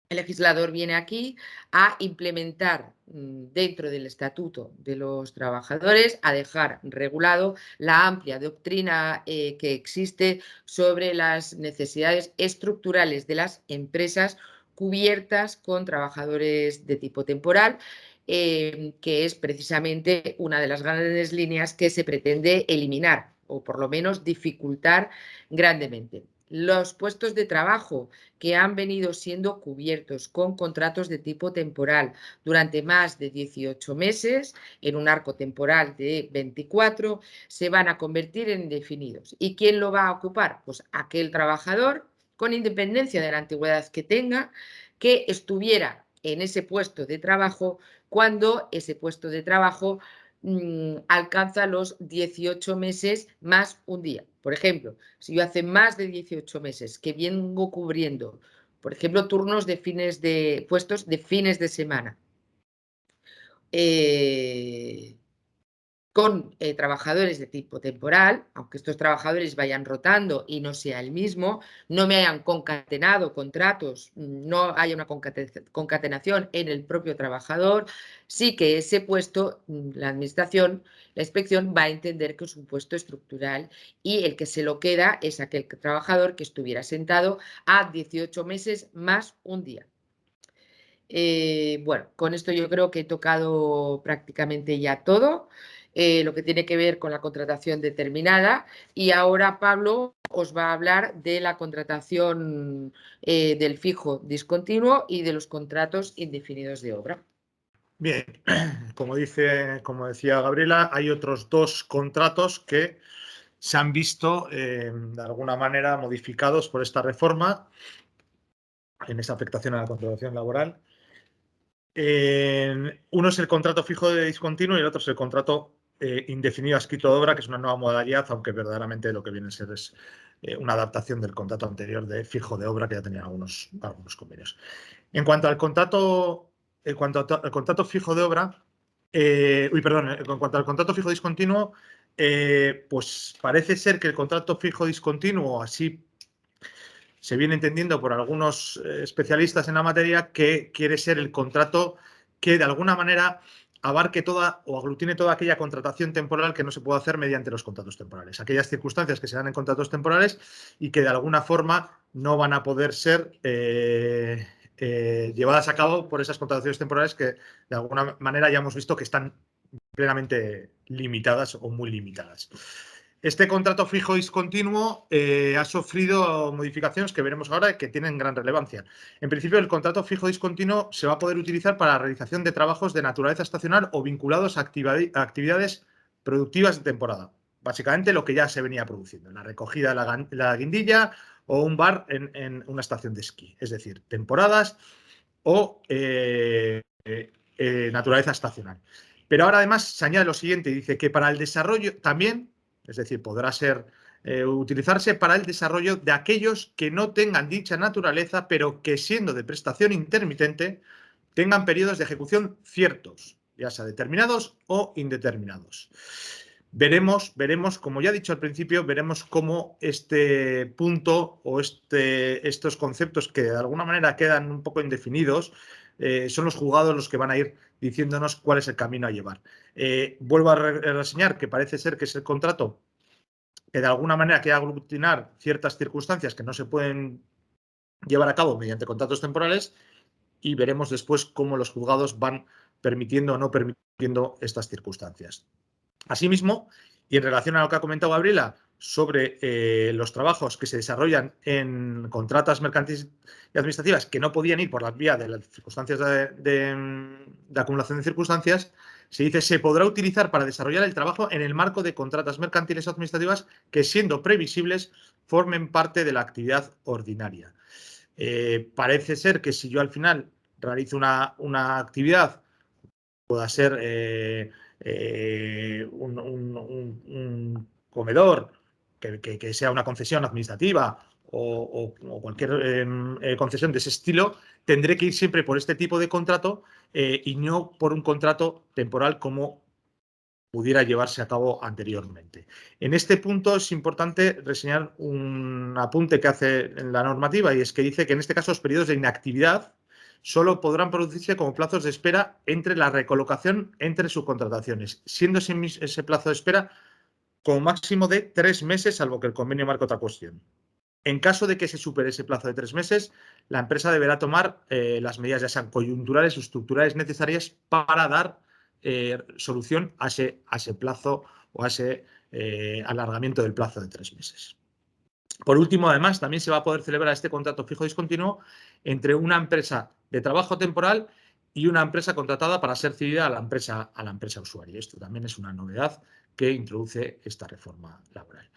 el legislador viene aquí a implementar dentro del Estatuto de los Trabajadores, a dejar regulado la amplia doctrina que existe sobre las necesidades estructurales de las empresas cubiertas con trabajadores de tipo temporal, que es precisamente una de las grandes líneas que se pretende eliminar o por lo menos dificultar grandemente. Los puestos de trabajo que han venido siendo cubiertos con contratos de tipo temporal durante más de 18 meses, en un arco temporal de 24, se van a convertir en indefinidos. ¿Y quién lo va a ocupar? Pues aquel trabajador, con independencia de la antigüedad que tenga, que estuviera en ese puesto de trabajo cuando ese puesto de trabajo alcanza los 18 meses más un día. Por ejemplo, si yo hace más de 18 meses que vengo cubriendo, por ejemplo, turnos de puestos de fines de semana, con trabajadores de tipo temporal, aunque estos trabajadores vayan rotando y no sea el mismo, no me hayan concatenado contratos, no haya una concatenación en el propio trabajador, sí que ese puesto, la administración, la inspección va a entender que es un puesto estructural y el que se lo queda es aquel trabajador que estuviera sentado a 18 meses más un día. Bueno, con esto yo creo que he tocado prácticamente ya todo, lo que tiene que ver con la contratación determinada, y ahora Pablo os va a hablar de la contratación del fijo discontinuo y de los contratos indefinidos de obra. Bien, como decía Gabriela, hay otros dos contratos que se han visto de alguna manera modificados por esta reforma en esa afectación a la contratación laboral. Uno es el contrato fijo de discontinuo y el otro es el contrato indefinido adscrito de obra, que es una nueva modalidad, aunque verdaderamente lo que viene a ser es una adaptación del contrato anterior de fijo de obra, que ya tenía algunos convenios. En cuanto al contrato fijo de obra, en cuanto al contrato fijo discontinuo, pues parece ser que el contrato fijo discontinuo, así se viene entendiendo por algunos especialistas en la materia, que quiere ser el contrato que de alguna manera abarque toda o aglutine toda aquella contratación temporal que no se puede hacer mediante los contratos temporales. Aquellas circunstancias que se dan en contratos temporales y que de alguna forma no van a poder ser llevadas a cabo por esas contrataciones temporales que de alguna manera ya hemos visto que están plenamente limitadas o muy limitadas. Este contrato fijo discontinuo ha sufrido modificaciones que veremos ahora que tienen gran relevancia. En principio, el contrato fijo discontinuo se va a poder utilizar para la realización de trabajos de naturaleza estacional o vinculados a actividades productivas de temporada. Básicamente lo que ya se venía produciendo, la recogida de la guindilla o un bar en una estación de esquí. Es decir, temporadas o naturaleza estacional. Pero ahora además se añade lo siguiente, dice que para el desarrollo también, es decir, podrá utilizarse para el desarrollo de aquellos que no tengan dicha naturaleza, pero que siendo de prestación intermitente, tengan periodos de ejecución ciertos, ya sea determinados o indeterminados. Veremos, como ya he dicho al principio, veremos cómo este punto o estos conceptos que de alguna manera quedan un poco indefinidos, son los juzgados los que van a ir diciéndonos cuál es el camino a llevar. Vuelvo a reseñar que parece ser que es el contrato que de alguna manera quiere aglutinar ciertas circunstancias que no se pueden llevar a cabo mediante contratos temporales, y veremos después cómo los juzgados van permitiendo o no permitiendo estas circunstancias. Asimismo, y en relación a lo que ha comentado Gabriela sobre los trabajos que se desarrollan en contratas mercantiles y administrativas que no podían ir por la vía de las circunstancias de acumulación de circunstancias, se dice se podrá utilizar para desarrollar el trabajo en el marco de contratas mercantiles o administrativas que, siendo previsibles, formen parte de la actividad ordinaria. Parece ser que si yo al final realizo una actividad, pueda ser un comedor, que sea una concesión administrativa o cualquier concesión de ese estilo, tendré que ir siempre por este tipo de contrato y no por un contrato temporal como pudiera llevarse a cabo anteriormente. En este punto es importante reseñar un apunte que hace en la normativa, y es que dice que en este caso los periodos de inactividad solo podrán producirse como plazos de espera entre la recolocación entre subcontrataciones, siendo ese plazo de espera como máximo de 3 meses, salvo que el convenio marque otra cuestión. En caso de que se supere ese plazo de 3 meses, la empresa deberá tomar las medidas ya sean coyunturales o estructurales necesarias para dar solución a ese plazo o a ese alargamiento del plazo de 3 meses. Por último, además, también se va a poder celebrar este contrato fijo discontinuo entre una empresa de trabajo temporal y una empresa contratada para ser cedida a la empresa usuaria. Esto también es una novedad que introduce esta reforma laboral.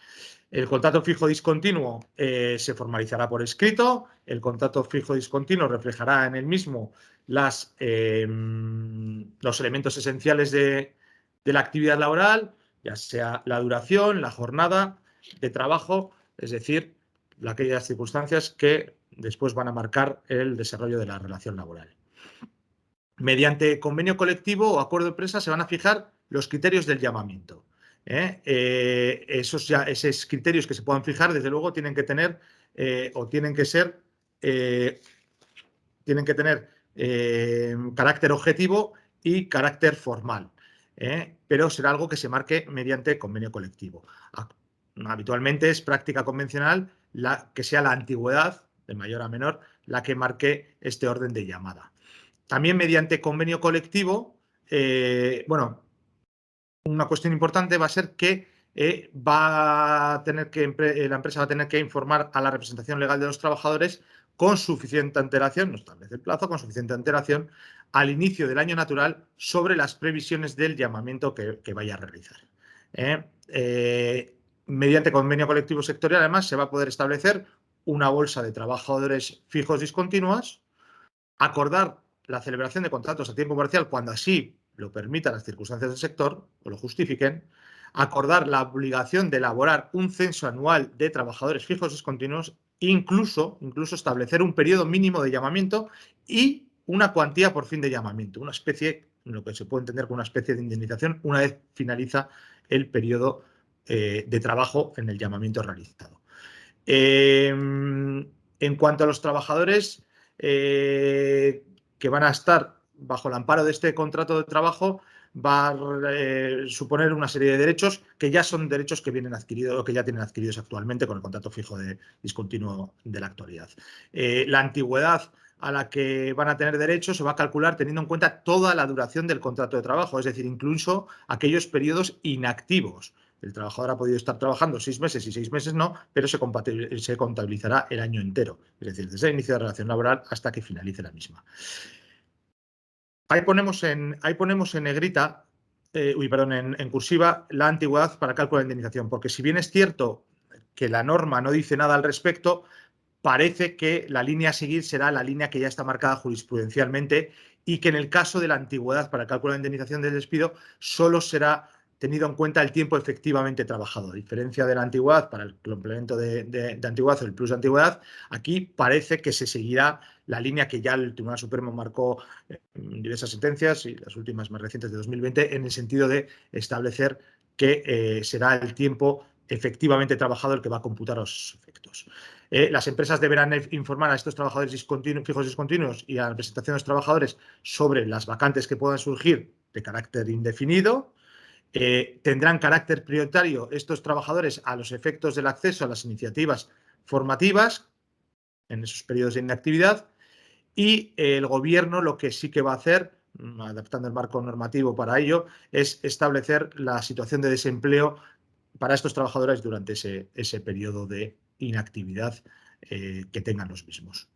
El contrato fijo discontinuo se formalizará por escrito. El contrato fijo discontinuo reflejará en el mismo los elementos esenciales de la actividad laboral, ya sea la duración, la jornada de trabajo, es decir, aquellas circunstancias que después van a marcar el desarrollo de la relación laboral. Mediante convenio colectivo o acuerdo de empresa se van a fijar los criterios del llamamiento. Esos criterios que se puedan fijar, desde luego, tienen que tener carácter objetivo y carácter formal, pero será algo que se marque mediante convenio colectivo. Habitualmente es práctica convencional que sea la antigüedad, de mayor a menor, la que marque este orden de llamada. También mediante convenio colectivo, una cuestión importante va a ser que la empresa va a tener que informar a la representación legal de los trabajadores con suficiente antelación, no establece el plazo, con suficiente antelación al inicio del año natural sobre las previsiones del llamamiento que vaya a realizar. Mediante convenio colectivo sectorial, además, se va a poder establecer una bolsa de trabajadores fijos discontinuos, acordar la celebración de contratos a tiempo parcial cuando así lo permitan las circunstancias del sector o lo justifiquen, acordar la obligación de elaborar un censo anual de trabajadores fijos discontinuos, incluso establecer un periodo mínimo de llamamiento y una cuantía por fin de llamamiento, una especie, lo que se puede entender como una especie de indemnización una vez finaliza el periodo de trabajo en el llamamiento realizado. En cuanto a los trabajadores que van a estar bajo el amparo de este contrato de trabajo, va a suponer una serie de derechos que ya son derechos que vienen adquiridos o que ya tienen adquiridos actualmente con el contrato fijo de discontinuo de la actualidad. La antigüedad a la que van a tener derecho se va a calcular teniendo en cuenta toda la duración del contrato de trabajo, es decir, incluso aquellos periodos inactivos. El trabajador ha podido estar trabajando 6 meses y 6 meses no, pero se contabilizará el año entero, es decir, desde el inicio de la relación laboral hasta que finalice la misma. Ahí ponemos en negrita, en cursiva, la antigüedad para cálculo de indemnización, porque si bien es cierto que la norma no dice nada al respecto, parece que la línea a seguir será la línea que ya está marcada jurisprudencialmente y que en el caso de la antigüedad para el cálculo de indemnización del despido solo será tenido en cuenta el tiempo efectivamente trabajado. A diferencia de la antigüedad para el complemento de antigüedad o el plus de antigüedad, aquí parece que se seguirá la línea que ya el Tribunal Supremo marcó en diversas sentencias y las últimas más recientes de 2020 en el sentido de establecer que será el tiempo efectivamente trabajado el que va a computar los efectos. Las empresas deberán informar a estos trabajadores fijos discontinuos y a la representación de los trabajadores sobre las vacantes que puedan surgir de carácter indefinido. Tendrán carácter prioritario estos trabajadores a los efectos del acceso a las iniciativas formativas en esos periodos de inactividad y el Gobierno lo que sí que va a hacer, adaptando el marco normativo para ello, es establecer la situación de desempleo para estos trabajadores durante ese periodo de inactividad que tengan los mismos.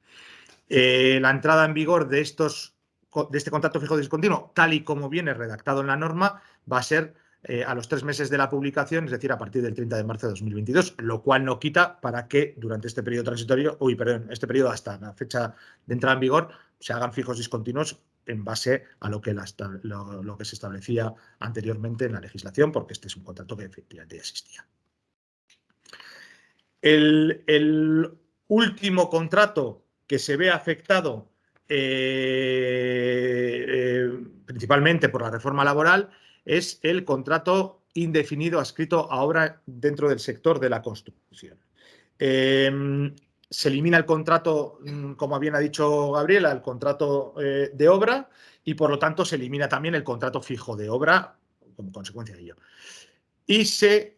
La entrada en vigor de este contrato fijo discontinuo, tal y como viene redactado en la norma, va a ser a los 3 meses de la publicación, es decir, a partir del 30 de marzo de 2022, lo cual no quita para que durante este periodo transitorio, este periodo hasta la fecha de entrada en vigor, se hagan fijos discontinuos en base a lo que se establecía anteriormente en la legislación, porque este es un contrato que efectivamente ya existía. El último contrato que se ve afectado principalmente por la reforma laboral es el contrato indefinido adscrito a obra dentro del sector de la construcción. se elimina el contrato, como bien ha dicho Gabriela, el contrato de obra, y por lo tanto se elimina también el contrato fijo de obra como consecuencia de ello. Y se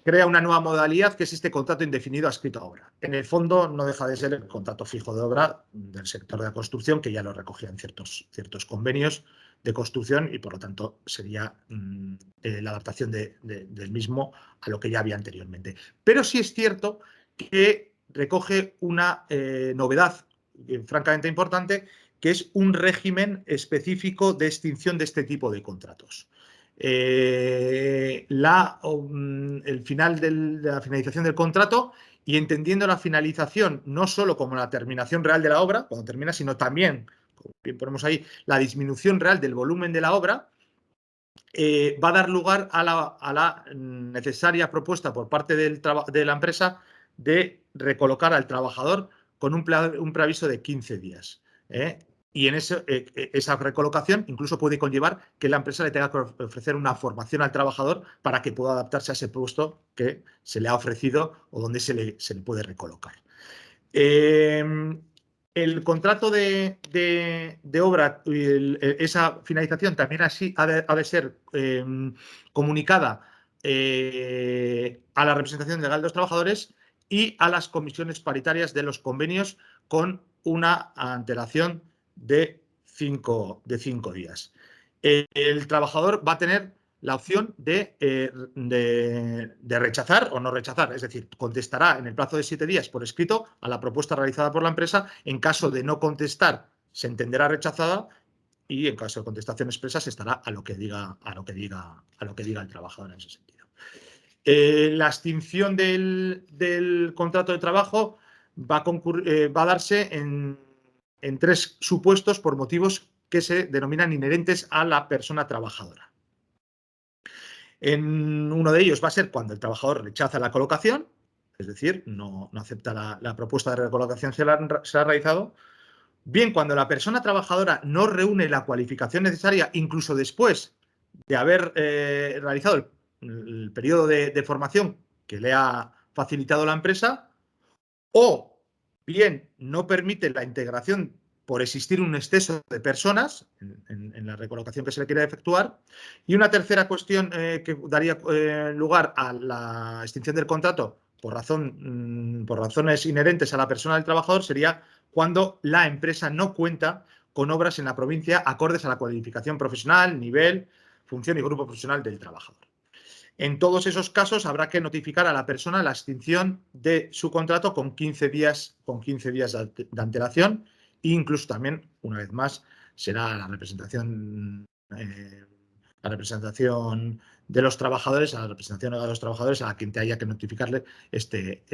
crea una nueva modalidad que es este contrato indefinido adscrito a obra. En el fondo no deja de ser el contrato fijo de obra del sector de la construcción, que ya lo recogían ciertos convenios de construcción y por lo tanto sería la adaptación del mismo a lo que ya había anteriormente. Pero sí es cierto que recoge una novedad francamente importante, que es un régimen específico de extinción de este tipo de contratos. El final de la finalización del contrato y entendiendo la finalización no solo como la terminación real de la obra, cuando termina, sino también, como bien ponemos ahí, la disminución real del volumen de la obra, va a dar lugar a la necesaria propuesta por parte de la empresa de recolocar al trabajador con un preaviso de 15 días. Y en esa recolocación incluso puede conllevar que la empresa le tenga que ofrecer una formación al trabajador para que pueda adaptarse a ese puesto que se le ha ofrecido o donde se le puede recolocar. El contrato de obra, esa finalización también así ha de ser comunicada a la representación legal de los trabajadores y a las comisiones paritarias de los convenios con una antelación de 5 días. El trabajador va a tener la opción de rechazar o no rechazar, es decir, contestará en el plazo de 7 días por escrito a la propuesta realizada por la empresa. En caso de no contestar, se entenderá rechazada y en caso de contestación expresa se estará a lo que diga el trabajador en ese sentido. La extinción del contrato de trabajo va a darse en 3 supuestos por motivos que se denominan inherentes a la persona trabajadora. En uno de ellos va a ser cuando el trabajador rechaza la colocación, es decir, no acepta la propuesta de recolocación se ha realizado. Bien, cuando la persona trabajadora no reúne la cualificación necesaria, incluso después de haber realizado el periodo de formación que le ha facilitado la empresa, o bien no permite la integración por existir un exceso de personas en la recolocación que se le quiere efectuar. Y una tercera cuestión que daría lugar a la extinción del contrato por razones inherentes a la persona del trabajador sería cuando la empresa no cuenta con obras en la provincia acordes a la cualificación profesional, nivel, función y grupo profesional del trabajador. En todos esos casos habrá que notificar a la persona la extinción de su contrato con 15 días de antelación e incluso también, una vez más, será la representación de los trabajadores, a la representación de los trabajadores a quien te haya que notificarle este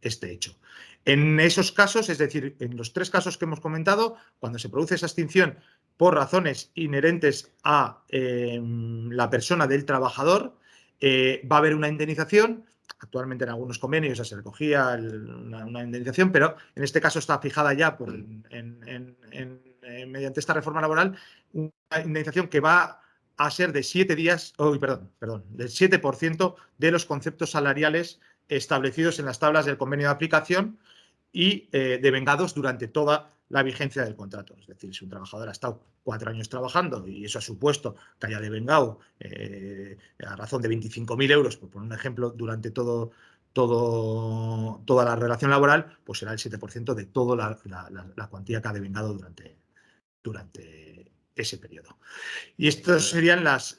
hecho. En esos casos, es decir, en los 3 casos que hemos comentado, cuando se produce esa extinción por razones inherentes a la persona del trabajador, va a haber una indemnización. Actualmente en algunos convenios ya se recogía una indemnización, pero en este caso está fijada ya mediante esta reforma laboral una indemnización que va a ser de 7 días, del 7% de los conceptos salariales establecidos en las tablas del convenio de aplicación y devengados durante toda la vigencia del contrato. Es decir, si un trabajador ha estado 4 años trabajando y eso ha supuesto que haya devengado a razón de 25.000 euros, por poner un ejemplo, durante toda la relación laboral, pues será el 7% de toda la cuantía que ha devengado durante ese periodo. Y estas serían las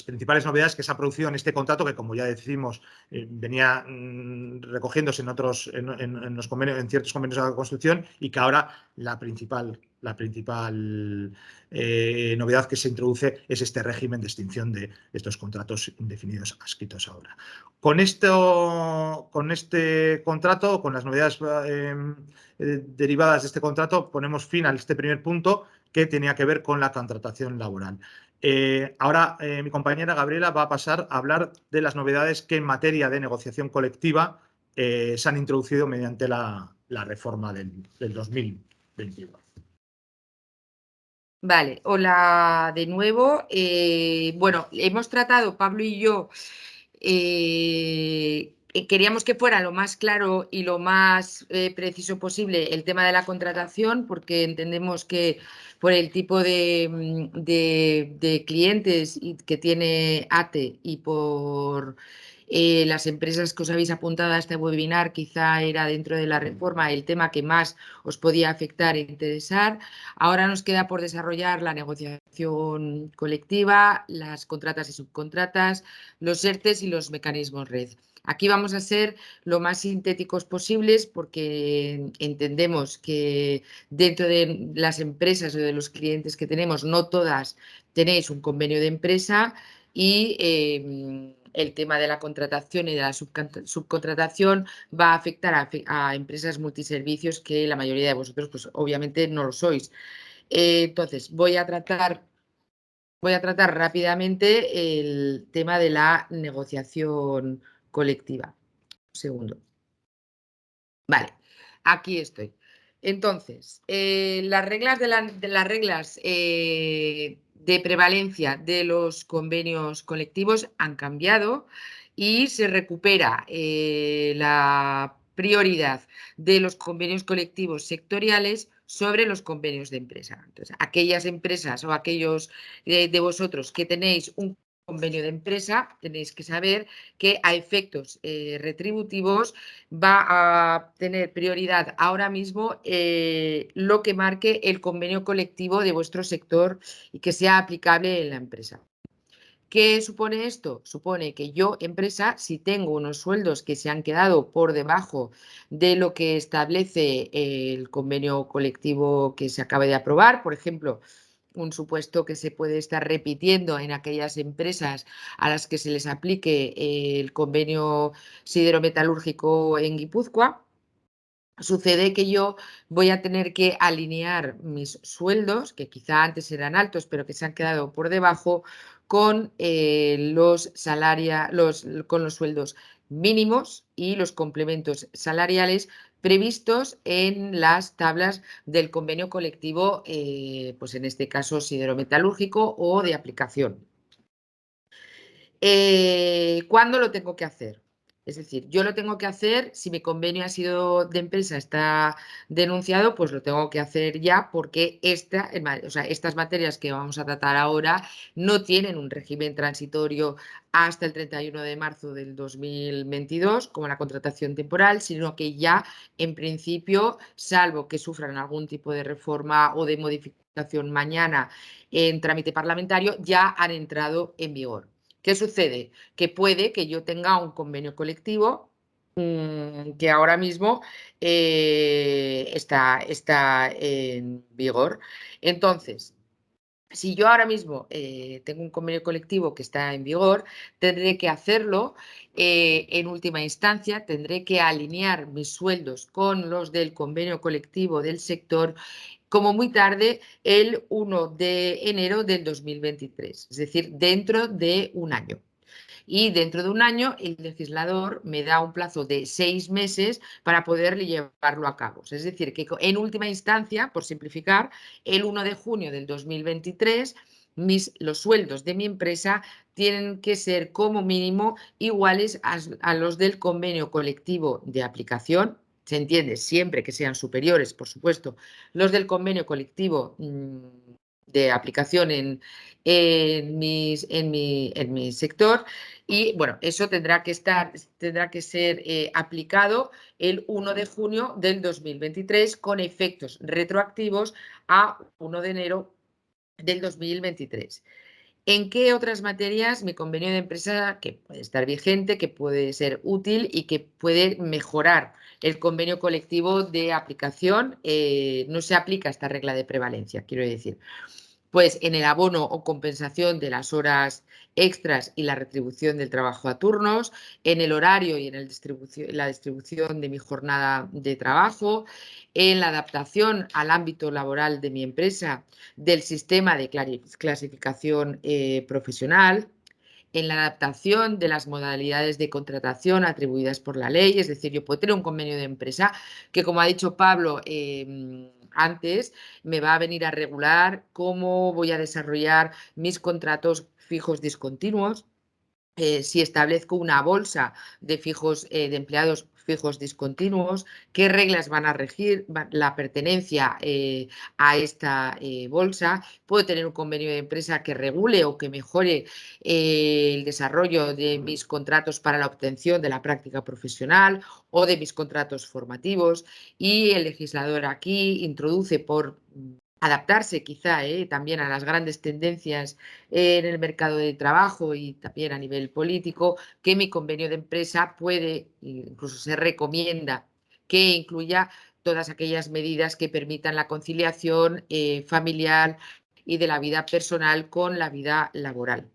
principales novedades que se ha producido en este contrato, que como ya decimos, venía recogiéndose en ciertos convenios de la construcción, y que ahora la principal novedad que se introduce es este régimen de extinción de estos contratos indefinidos adscritos a obra. Con este contrato, con las novedades derivadas de este contrato, ponemos fin a este primer punto que tenía que ver con la contratación laboral. Ahora mi compañera Gabriela va a pasar a hablar de las novedades que en materia de negociación colectiva se han introducido mediante la reforma del 2021. Vale, hola de nuevo. Bueno, hemos tratado, Pablo y yo, queríamos que fuera lo más claro y lo más preciso posible el tema de la contratación, porque entendemos que por el tipo de clientes que tiene ATE y por las empresas que os habéis apuntado a este webinar, quizá era dentro de la reforma el tema que más os podía afectar e interesar. Ahora nos queda por desarrollar la negociación colectiva, las contratas y subcontratas, los ERTEs y los mecanismos red. Aquí vamos a ser lo más sintéticos posibles porque entendemos que dentro de las empresas o de los clientes que tenemos, no todas tenéis un convenio de empresa y el tema de la contratación y de la subcontratación va a afectar a empresas multiservicios que la mayoría de vosotros pues obviamente no lo sois. Entonces, voy a tratar rápidamente el tema de la negociación colectiva. Un segundo. Vale, aquí estoy. Entonces, las reglas de prevalencia de los convenios colectivos han cambiado y se recupera la prioridad de los convenios colectivos sectoriales sobre los convenios de empresa. Entonces, aquellas empresas o aquellos de vosotros que tenéis un convenio de empresa, tenéis que saber que a efectos retributivos va a tener prioridad ahora mismo lo que marque el convenio colectivo de vuestro sector y que sea aplicable en la empresa. ¿Qué supone esto? Supone que yo, empresa, si tengo unos sueldos que se han quedado por debajo de lo que establece el convenio colectivo que se acaba de aprobar, por ejemplo, un supuesto que se puede estar repitiendo en aquellas empresas a las que se les aplique el convenio siderometalúrgico en Guipúzcoa, sucede que yo voy a tener que alinear mis sueldos, que quizá antes eran altos, pero que se han quedado por debajo, con con los sueldos mínimos y los complementos salariales previstos en las tablas del convenio colectivo, pues en este caso siderometalúrgico o de aplicación. ¿Cuándo lo tengo que hacer? Es decir, yo lo tengo que hacer, si mi convenio ha sido de empresa, está denunciado, pues lo tengo que hacer ya porque estas materias que vamos a tratar ahora no tienen un régimen transitorio hasta el 31 de marzo del 2022, como la contratación temporal, sino que ya en principio, salvo que sufran algún tipo de reforma o de modificación mañana en trámite parlamentario, ya han entrado en vigor. ¿Qué sucede? Que puede que yo tenga un convenio colectivo que ahora mismo está en vigor. Entonces, si yo ahora mismo tengo un convenio colectivo que está en vigor, tendré que hacerlo en última instancia, tendré que alinear mis sueldos con los del convenio colectivo del sector como muy tarde el 1 de enero del 2023, es decir, dentro de un año. Y dentro de un año el legislador me da un plazo de 6 meses para poder llevarlo a cabo. Es decir, que en última instancia, por simplificar, el 1 de junio del 2023 los sueldos de mi empresa tienen que ser como mínimo iguales a los del convenio colectivo de aplicación. Se entiende, siempre que sean superiores, por supuesto, los del convenio colectivo de aplicación en mi sector. Y bueno, eso tendrá que ser aplicado el 1 de junio del 2023 con efectos retroactivos a 1 de enero del 2023. ¿En qué otras materias mi convenio de empresa, que puede estar vigente, que puede ser útil y que puede mejorar el convenio colectivo de aplicación, no se aplica esta regla de prevalencia, quiero decir? Pues en el abono o compensación de las horas extras y la retribución del trabajo a turnos, en el horario y en la distribución de mi jornada de trabajo, en la adaptación al ámbito laboral de mi empresa del sistema de clasificación profesional, en la adaptación de las modalidades de contratación atribuidas por la ley. Es decir, yo puedo tener un convenio de empresa que, como ha dicho Pablo antes, me va a venir a regular cómo voy a desarrollar mis contratos fijos discontinuos, si establezco una bolsa de de empleados fijos discontinuos, qué reglas van a regir la pertenencia a esta bolsa. Puedo tener un convenio de empresa que regule o que mejore el desarrollo de mis contratos para la obtención de la práctica profesional o de mis contratos formativos, y el legislador aquí introduce, por adaptarse quizá también a las grandes tendencias en el mercado de trabajo y también a nivel político, que mi convenio de empresa puede, incluso se recomienda, que incluya todas aquellas medidas que permitan la conciliación familiar y de la vida personal con la vida laboral.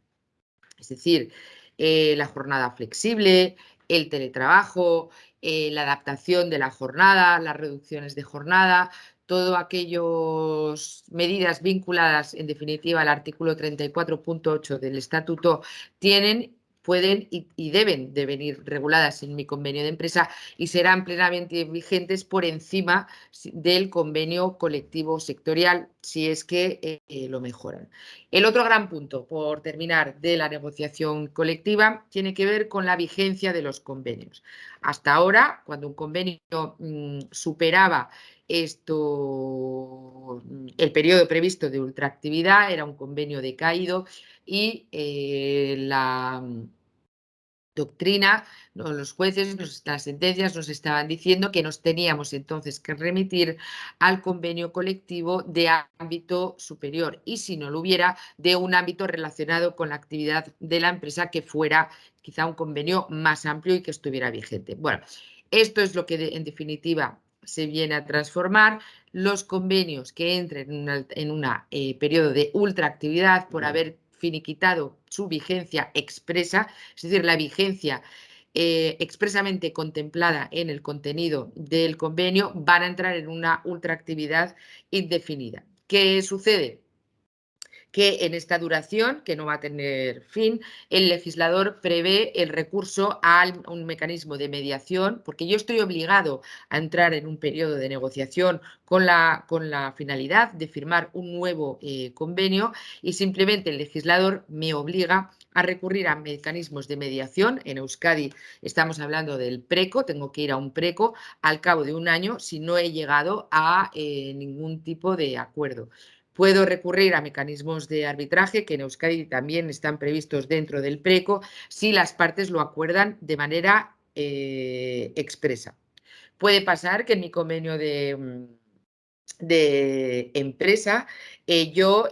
Es decir, la jornada flexible, el teletrabajo, la adaptación de la jornada, las reducciones de jornada, todo aquellas medidas vinculadas, en definitiva, al artículo 34.8 del Estatuto, pueden y deben de venir reguladas en mi convenio de empresa y serán plenamente vigentes por encima del convenio colectivo sectorial, si es que lo mejoran. El otro gran punto, por terminar, de la negociación colectiva tiene que ver con la vigencia de los convenios. Hasta ahora, cuando un convenio superaba el periodo previsto de ultraactividad, era un convenio decaído y la doctrina, los jueces, las sentencias nos estaban diciendo que nos teníamos entonces que remitir al convenio colectivo de ámbito superior, y si no lo hubiera, de un ámbito relacionado con la actividad de la empresa que fuera quizá un convenio más amplio y que estuviera vigente. Bueno, esto es lo que en definitiva se viene a transformar. Los convenios que entren en un periodo de ultraactividad por haber finiquitado su vigencia expresa, es decir, la vigencia expresamente contemplada en el contenido del convenio, van a entrar en una ultraactividad indefinida. ¿Qué sucede? Que en esta duración, que no va a tener fin, el legislador prevé el recurso a un mecanismo de mediación, porque yo estoy obligado a entrar en un periodo de negociación con la finalidad de firmar un nuevo convenio, y simplemente el legislador me obliga a recurrir a mecanismos de mediación. En Euskadi estamos hablando del preco, tengo que ir a un preco al cabo de un año si no he llegado a ningún tipo de acuerdo. Puedo recurrir a mecanismos de arbitraje que en Euskadi también están previstos dentro del preco si las partes lo acuerdan de manera expresa. Puede pasar que en mi convenio de empresa yo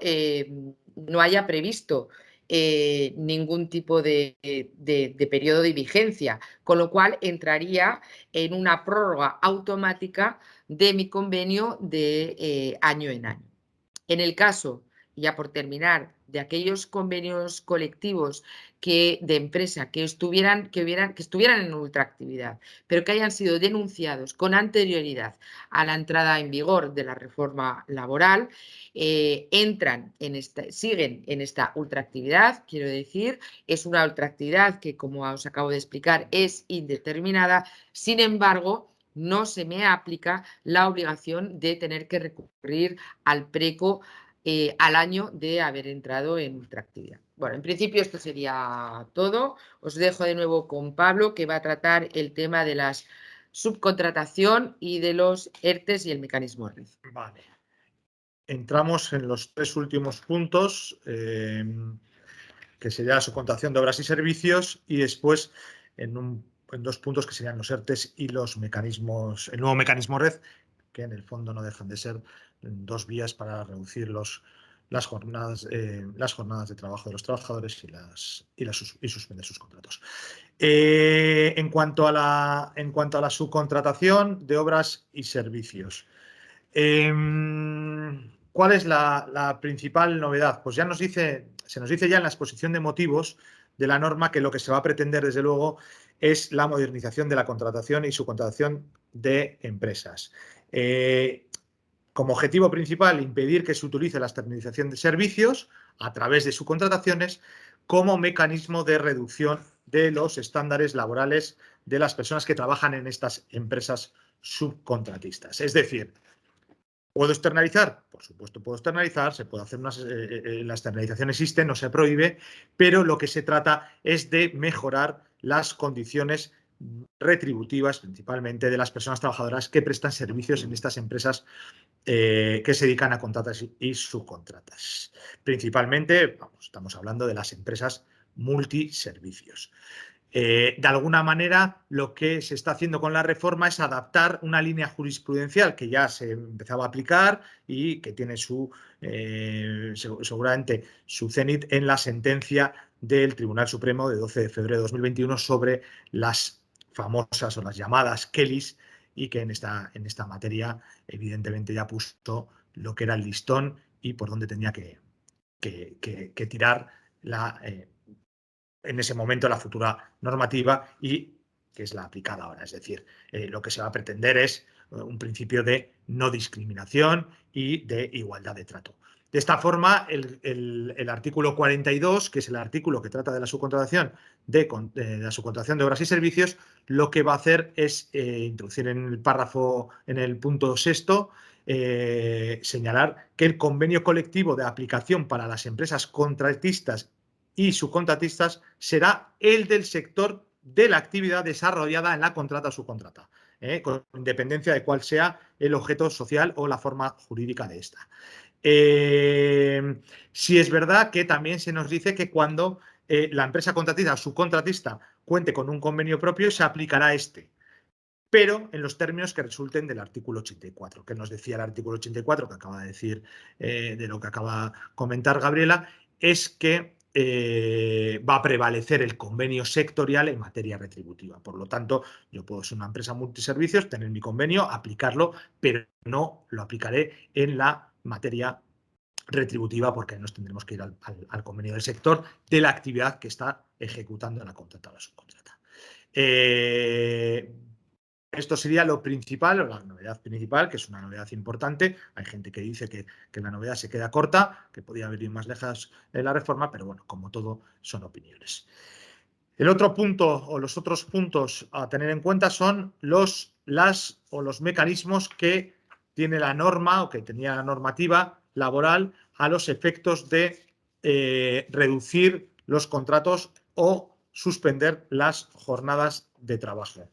no haya previsto ningún tipo de periodo de vigencia, con lo cual entraría en una prórroga automática de mi convenio de año en año. En el caso, ya por terminar, de aquellos convenios colectivos de empresa que estuvieran en ultraactividad, pero que hayan sido denunciados con anterioridad a la entrada en vigor de la reforma laboral, siguen en esta ultraactividad. Quiero decir, es una ultraactividad que, como os acabo de explicar, es indeterminada. Sin embargo, no se me aplica la obligación de tener que recurrir al preco al año de haber entrado en ultraactividad. Bueno, en principio esto sería todo. Os dejo de nuevo con Pablo, que va a tratar el tema de la subcontratación y de los ERTEs y el mecanismo RED. Vale. Entramos en los tres últimos puntos, que sería la subcontratación de obras y servicios, y después en dos puntos que serían los ERTEs y los mecanismos, el nuevo mecanismo RED, que en el fondo no dejan de ser dos vías para reducir las jornadas de trabajo de los trabajadores y suspender sus contratos. En cuanto a la subcontratación de obras y servicios, ¿cuál es la principal novedad? Pues se nos dice ya en la exposición de motivos de la norma que lo que se va a pretender, desde luego, es la modernización de la contratación y subcontratación de empresas. Como objetivo principal, impedir que se utilice la externalización de servicios a través de subcontrataciones como mecanismo de reducción de los estándares laborales de las personas que trabajan en estas empresas subcontratistas. Es decir, ¿Puedo externalizar? Por supuesto puedo externalizar, se puede hacer la externalización existe, no se prohíbe, pero lo que se trata es de mejorar las condiciones retributivas, principalmente de las personas trabajadoras que prestan servicios en estas empresas que se dedican a contratas y subcontratas. Principalmente, estamos hablando de las empresas multiservicios. De alguna manera, lo que se está haciendo con la reforma es adaptar una línea jurisprudencial que ya se empezaba a aplicar y que tiene seguramente su cenit en la sentencia del Tribunal Supremo de 12 de febrero de 2021 sobre las famosas o las llamadas Kellys, y que en esta materia evidentemente ya puso lo que era el listón y por dónde tenía que tirar en ese momento la futura normativa y que es la aplicada ahora. Es decir, lo que se va a pretender es un principio de no discriminación y de igualdad de trato. De esta forma, el artículo 42, que es el artículo que trata de la subcontratación de obras y servicios, lo que va a hacer es introducir en el párrafo, en el punto 6º, señalar que el convenio colectivo de aplicación para las empresas contratistas y subcontratistas será el del sector de la actividad desarrollada en la contrata o subcontrata, con independencia de cuál sea el objeto social o la forma jurídica de esta. Sí es verdad que también se nos dice que cuando la empresa contratista o subcontratista cuente con un convenio propio, se aplicará este, pero en los términos que resulten del artículo 84, que nos decía el artículo 84, que acaba de decir, de lo que acaba de comentar Gabriela, es que va a prevalecer el convenio sectorial en materia retributiva. Por lo tanto, yo puedo ser una empresa multiservicios, tener mi convenio, aplicarlo, pero no lo aplicaré en la materia retributiva, porque nos tendremos que ir al convenio del sector de la actividad que está ejecutando la contrata o la subcontrata. Esto sería lo principal, o la novedad principal, que es una novedad importante. Hay gente que dice que la novedad se queda corta, que podía haber ido más lejos en la reforma, pero bueno, como todo, son opiniones. El otro punto o los otros puntos a tener en cuenta son los mecanismos que tiene la norma o que tenía la normativa laboral a los efectos de reducir los contratos o suspender las jornadas de trabajo.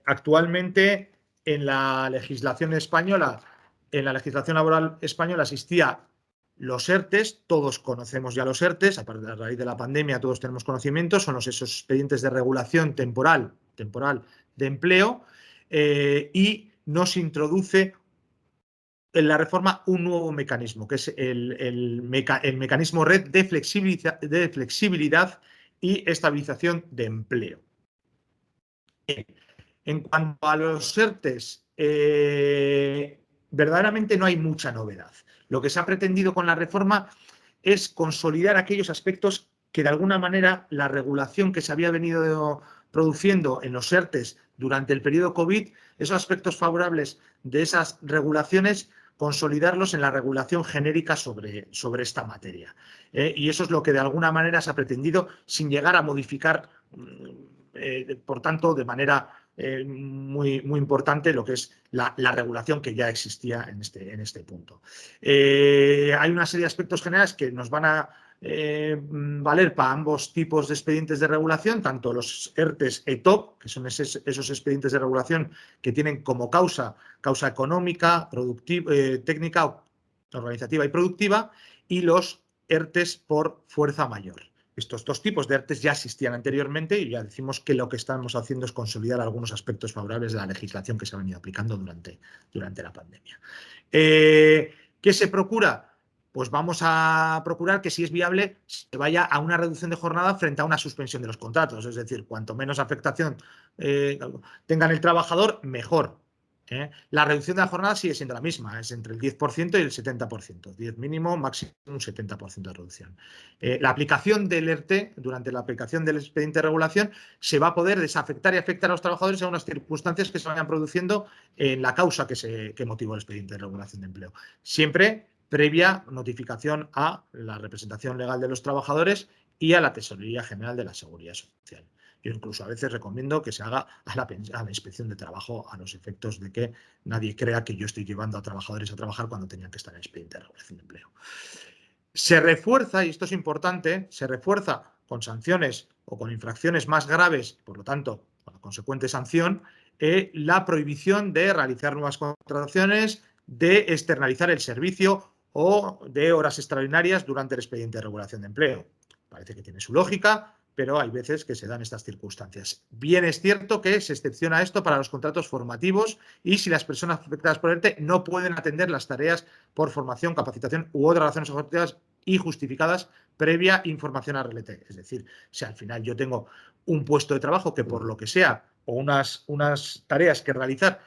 Actualmente en la legislación española, en la legislación laboral española existía los ERTES, todos conocemos ya los ERTES, a raíz de la pandemia todos tenemos conocimiento, son esos expedientes de regulación temporal de empleo, y nos introduce en la reforma un nuevo mecanismo, que es el mecanismo red de flexibilidad y estabilización de empleo. En cuanto a los ERTES, verdaderamente no hay mucha novedad. Lo que se ha pretendido con la reforma es consolidar aquellos aspectos que de alguna manera la regulación que se había venido produciendo en los ERTES durante el periodo COVID, esos aspectos favorables de esas regulaciones, consolidarlos en la regulación genérica sobre esta materia. Y eso es lo que de alguna manera se ha pretendido sin llegar a modificar, por tanto, de manera muy importante lo que es la regulación que ya existía en este punto. Hay una serie de aspectos generales que nos van a valer para ambos tipos de expedientes de regulación, tanto los ERTES ETOP, que son esos expedientes de regulación que tienen como causa económica, técnica, organizativa y productiva, y los ERTES por fuerza mayor. Estos dos tipos de ERTES ya existían anteriormente y ya decimos que lo que estamos haciendo es consolidar algunos aspectos favorables de la legislación que se ha venido aplicando durante la pandemia. ¿Qué se procura? Pues vamos a procurar que, si es viable, se vaya a una reducción de jornada frente a una suspensión de los contratos. Es decir, cuanto menos afectación tenga el trabajador, mejor. La reducción de la jornada sigue siendo la misma, es entre el 10% y el 70%, 10 mínimo, máximo un 70% de reducción. La aplicación del ERTE, durante la aplicación del expediente de regulación, se va a poder desafectar y afectar a los trabajadores en unas circunstancias que se vayan produciendo en la causa que motivó el expediente de regulación de empleo. Siempre previa notificación a la representación legal de los trabajadores y a la Tesorería General de la Seguridad Social. Yo incluso a veces recomiendo que se haga a la inspección de trabajo, a los efectos de que nadie crea que yo estoy llevando a trabajadores a trabajar cuando tenían que estar en expediente de regulación de empleo. Se refuerza, y esto es importante, se refuerza con sanciones o con infracciones más graves, por lo tanto, con la consecuente sanción, la prohibición de realizar nuevas contrataciones, de externalizar el servicio o de horas extraordinarias durante el expediente de regulación de empleo. Parece que tiene su lógica, pero hay veces que se dan estas circunstancias. Bien es cierto que se excepciona esto para los contratos formativos y si las personas afectadas por ERTE no pueden atender las tareas por formación, capacitación u otras razones objetivas y justificadas previa información a RLT. Es decir, si al final yo tengo un puesto de trabajo que por lo que sea o unas tareas que realizar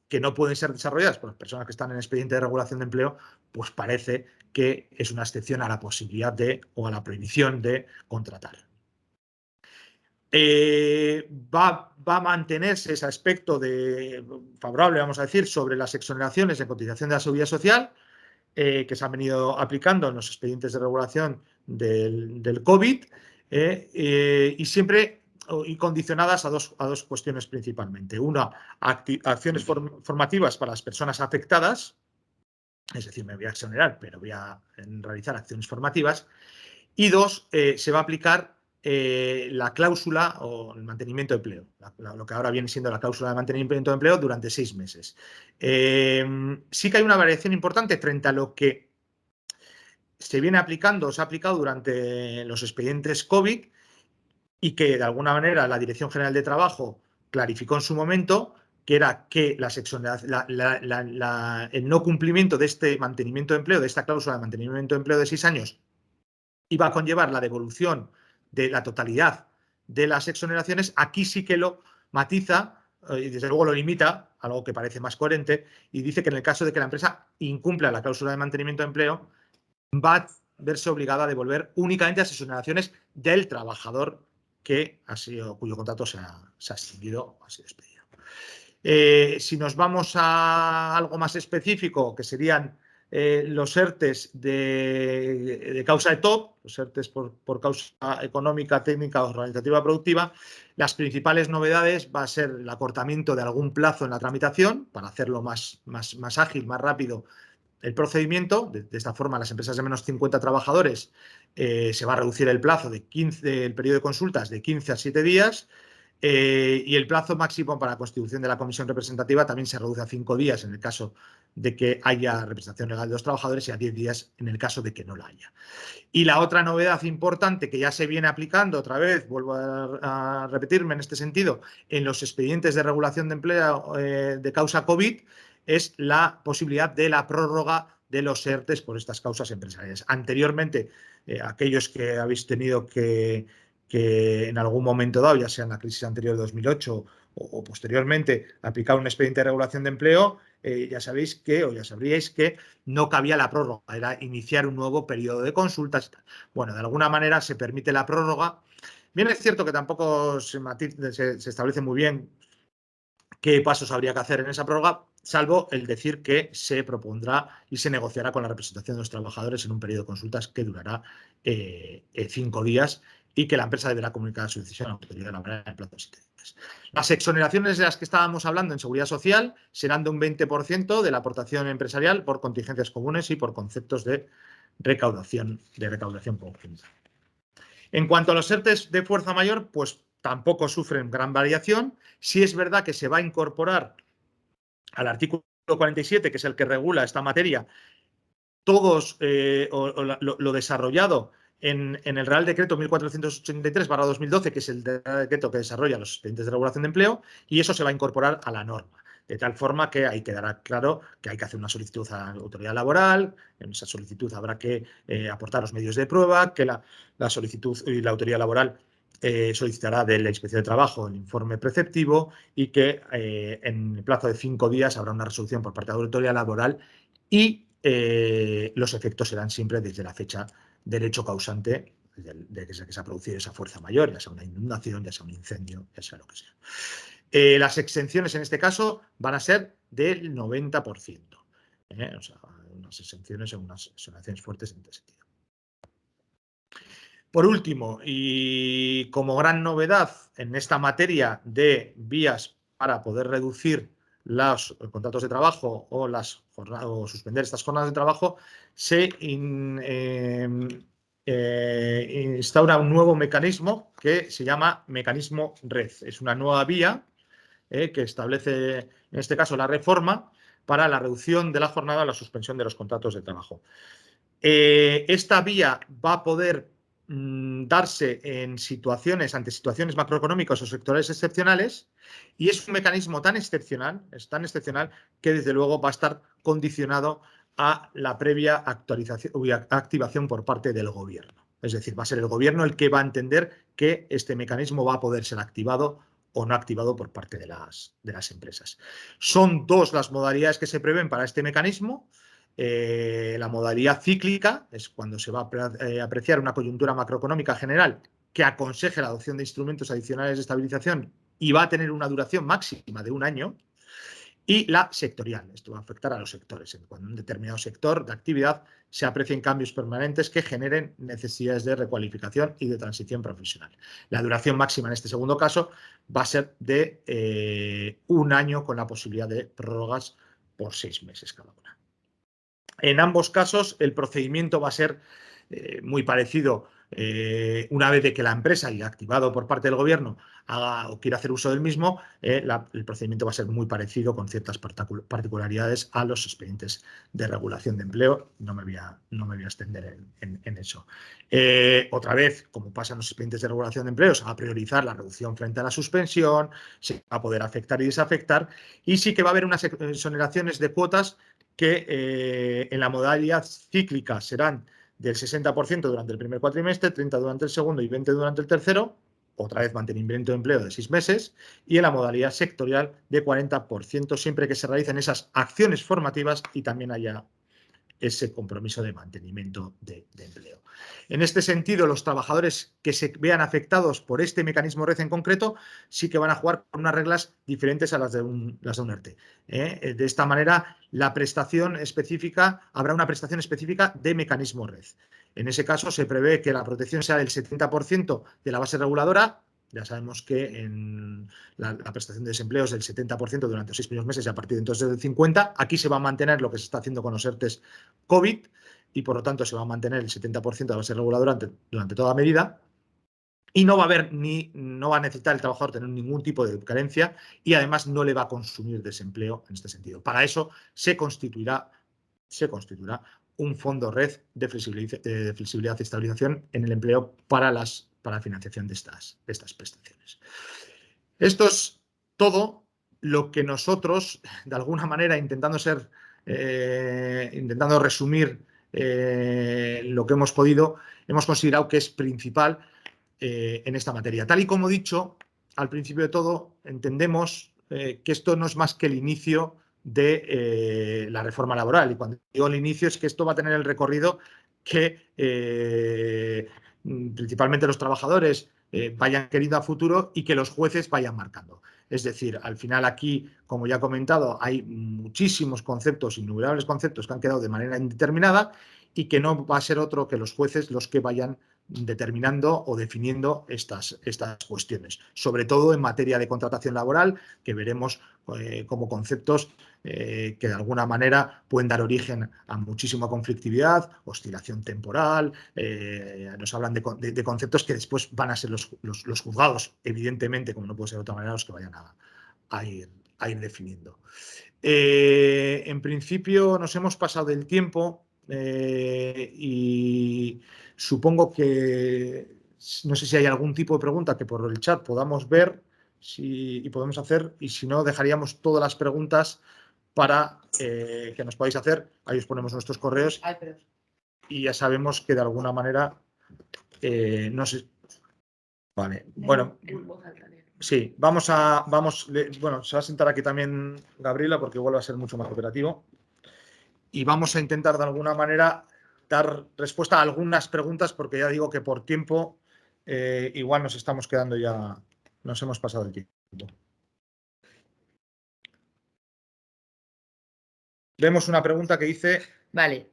que no pueden ser desarrolladas por las personas que están en expediente de regulación de empleo, pues parece que es una excepción a la posibilidad de o a la prohibición de contratar. Va a mantenerse ese aspecto favorable, vamos a decir, sobre las exoneraciones de cotización de la seguridad social que se han venido aplicando en los expedientes de regulación del COVID y siempre condicionadas a dos cuestiones principalmente. Una, acciones formativas para las personas afectadas, es decir, me voy a exonerar, pero voy a realizar acciones formativas. Y dos, se va a aplicar la cláusula o el mantenimiento de empleo, lo que ahora viene siendo la cláusula de mantenimiento de empleo durante 6 meses. Sí que hay una variación importante frente a lo que se viene aplicando o se ha aplicado durante los expedientes COVID y que de alguna manera la Dirección General de Trabajo clarificó en su momento, que era que el no cumplimiento de este mantenimiento de empleo, de esta cláusula de mantenimiento de empleo de 6 años, iba a conllevar la devolución de la totalidad de las exoneraciones. Aquí sí que lo matiza y desde luego lo limita, algo que parece más coherente, y dice que en el caso de que la empresa incumpla la cláusula de mantenimiento de empleo, va a verse obligada a devolver únicamente las exoneraciones del trabajador cuyo contrato se ha extinguido o ha sido despedido. Si nos vamos a algo más específico, que serían los ERTES de causa de TOP, los ERTES por causa económica, técnica o organizativa productiva, las principales novedades va a ser el acortamiento de algún plazo en la tramitación para hacerlo más ágil, más rápido el procedimiento. De esta forma, las empresas de menos 50 trabajadores se va a reducir el plazo el periodo de consultas de 15 a 7 días y el plazo máximo para la constitución de la comisión representativa también se reduce a 5 días en el caso de que haya representación legal de los trabajadores y a 10 días en el caso de que no la haya. Y la otra novedad importante que ya se viene aplicando otra vez, vuelvo a repetirme en este sentido, en los expedientes de regulación de empleo de causa COVID, es la posibilidad de la prórroga de los ERTES por estas causas empresariales. Anteriormente, aquellos que habéis tenido que en algún momento dado, ya sea en la crisis anterior de 2008 o posteriormente, aplicar un expediente de regulación de empleo, ya sabéis que, o ya sabríais que no cabía la prórroga, era iniciar un nuevo periodo de consultas. Bueno, de alguna manera se permite la prórroga. Bien, es cierto que tampoco se establece muy bien qué pasos habría que hacer en esa prórroga, salvo el decir que se propondrá y se negociará con la representación de los trabajadores en un periodo de consultas que durará 5 días y que la empresa deberá comunicar su decisión a la autoridad laboral en el plazo de 7 días. Las exoneraciones de las que estábamos hablando en seguridad social serán de un 20% de la aportación empresarial por contingencias comunes y por conceptos de recaudación conjunta. En cuanto a los ERTES de fuerza mayor, pues tampoco sufren gran variación. Sí es verdad que se va a incorporar al artículo 47, que es el que regula esta materia, todos lo desarrollado en el Real Decreto 1483/2012, que es el decreto que desarrolla los expedientes de regulación de empleo, y eso se va a incorporar a la norma. De tal forma que ahí quedará claro que hay que hacer una solicitud a la autoridad laboral, en esa solicitud habrá que aportar los medios de prueba, que la solicitud y la autoridad laboral solicitará de la Inspección de Trabajo el informe preceptivo y que en el plazo de 5 días habrá una resolución por parte de la autoridad laboral y los efectos serán siempre desde la fecha del hecho causante de que se ha producido esa fuerza mayor, ya sea una inundación, ya sea un incendio, ya sea lo que sea. Las exenciones en este caso van a ser del 90%. O sea, unas exenciones o unas exoneraciones fuertes en este sentido. Por último, y como gran novedad en esta materia de vías para poder reducir los contratos de trabajo o suspender estas jornadas de trabajo, se instaura un nuevo mecanismo que se llama mecanismo red. Es una nueva vía que establece, en este caso, la reforma para la reducción de la jornada o la suspensión de los contratos de trabajo. Esta vía va a poder darse ante situaciones macroeconómicas o sectoriales excepcionales, y es un mecanismo es tan excepcional que desde luego va a estar condicionado a la previa activación por parte del gobierno. Es decir, va a ser el gobierno el que va a entender que este mecanismo va a poder ser activado o no activado por parte de las empresas. Son dos las modalidades que se prevén para este mecanismo. La modalidad cíclica es cuando se va a apreciar una coyuntura macroeconómica general que aconseje la adopción de instrumentos adicionales de estabilización y va a tener una duración máxima de 1 año. Y la sectorial, esto va a afectar a los sectores, cuando un determinado sector de actividad se aprecien cambios permanentes que generen necesidades de recualificación y de transición profesional. La duración máxima en este segundo caso va a ser de 1 año con la posibilidad de prórrogas por 6 meses cada una. En ambos casos, el procedimiento va a ser muy parecido una vez de que la empresa, y activado por parte del gobierno, haga o quiera hacer uso del mismo. El procedimiento va a ser muy parecido, con ciertas particularidades, a los expedientes de regulación de empleo. No me voy a extender en eso. Otra vez, como pasa en los expedientes de regulación de empleo, se va a priorizar la reducción frente a la suspensión, se va a poder afectar y desafectar, y sí que va a haber unas exoneraciones de cuotas que en la modalidad cíclica serán del 60% durante el primer cuatrimestre, 30% durante el segundo y 20% durante el tercero, otra vez mantenimiento de empleo de 6 meses, y en la modalidad sectorial de 40%, siempre que se realicen esas acciones formativas y también haya ese compromiso de mantenimiento de empleo. En este sentido, los trabajadores que se vean afectados por este mecanismo red en concreto sí que van a jugar con unas reglas diferentes a las de un ERTE. De esta manera, habrá una prestación específica de mecanismo red. En ese caso, se prevé que la protección sea del 70% de la base reguladora. Ya sabemos que en la prestación de desempleo es del 70% durante los 6 primeros meses y a partir de entonces del 50%. Aquí se va a mantener lo que se está haciendo con los ERTES COVID y por lo tanto se va a mantener el 70% de la base reguladora durante toda medida. Y no va a necesitar el trabajador tener ningún tipo de carencia y además no le va a consumir desempleo en este sentido. Para eso se constituirá un fondo red de flexibilidad y estabilización en el empleo para la financiación de estas prestaciones. Esto es todo lo que nosotros, de alguna manera, intentando resumir lo que hemos podido, hemos considerado que es principal en esta materia. Tal y como he dicho al principio de todo, entendemos que esto no es más que el inicio de la reforma laboral. Y cuando digo el inicio es que esto va a tener el recorrido que principalmente los trabajadores vayan queriendo a futuro y que los jueces vayan marcando. Es decir, al final aquí, como ya he comentado, hay muchísimos conceptos, innumerables conceptos que han quedado de manera indeterminada y que no va a ser otro que los jueces los que vayan determinando o definiendo estas cuestiones, sobre todo en materia de contratación laboral, que veremos como conceptos que de alguna manera pueden dar origen a muchísima conflictividad, oscilación temporal. Nos hablan de conceptos que después van a ser los juzgados, evidentemente, como no puede ser de otra manera, los que vayan a ir definiendo. En principio nos hemos pasado del tiempo y supongo que no sé si hay algún tipo de pregunta que por el chat podamos ver y podemos hacer, y si no, dejaríamos todas las preguntas para que nos podáis hacer. Ahí os ponemos nuestros correos y ya sabemos que de alguna manera no sé. Vale, bueno. Sí, bueno, se va a sentar aquí también Gabriela porque igual va a ser mucho más operativo. Y vamos a intentar de alguna manera dar respuesta a algunas preguntas porque ya digo que por tiempo igual nos estamos quedando ya, nos hemos pasado el tiempo. Vemos una pregunta que dice... Vale.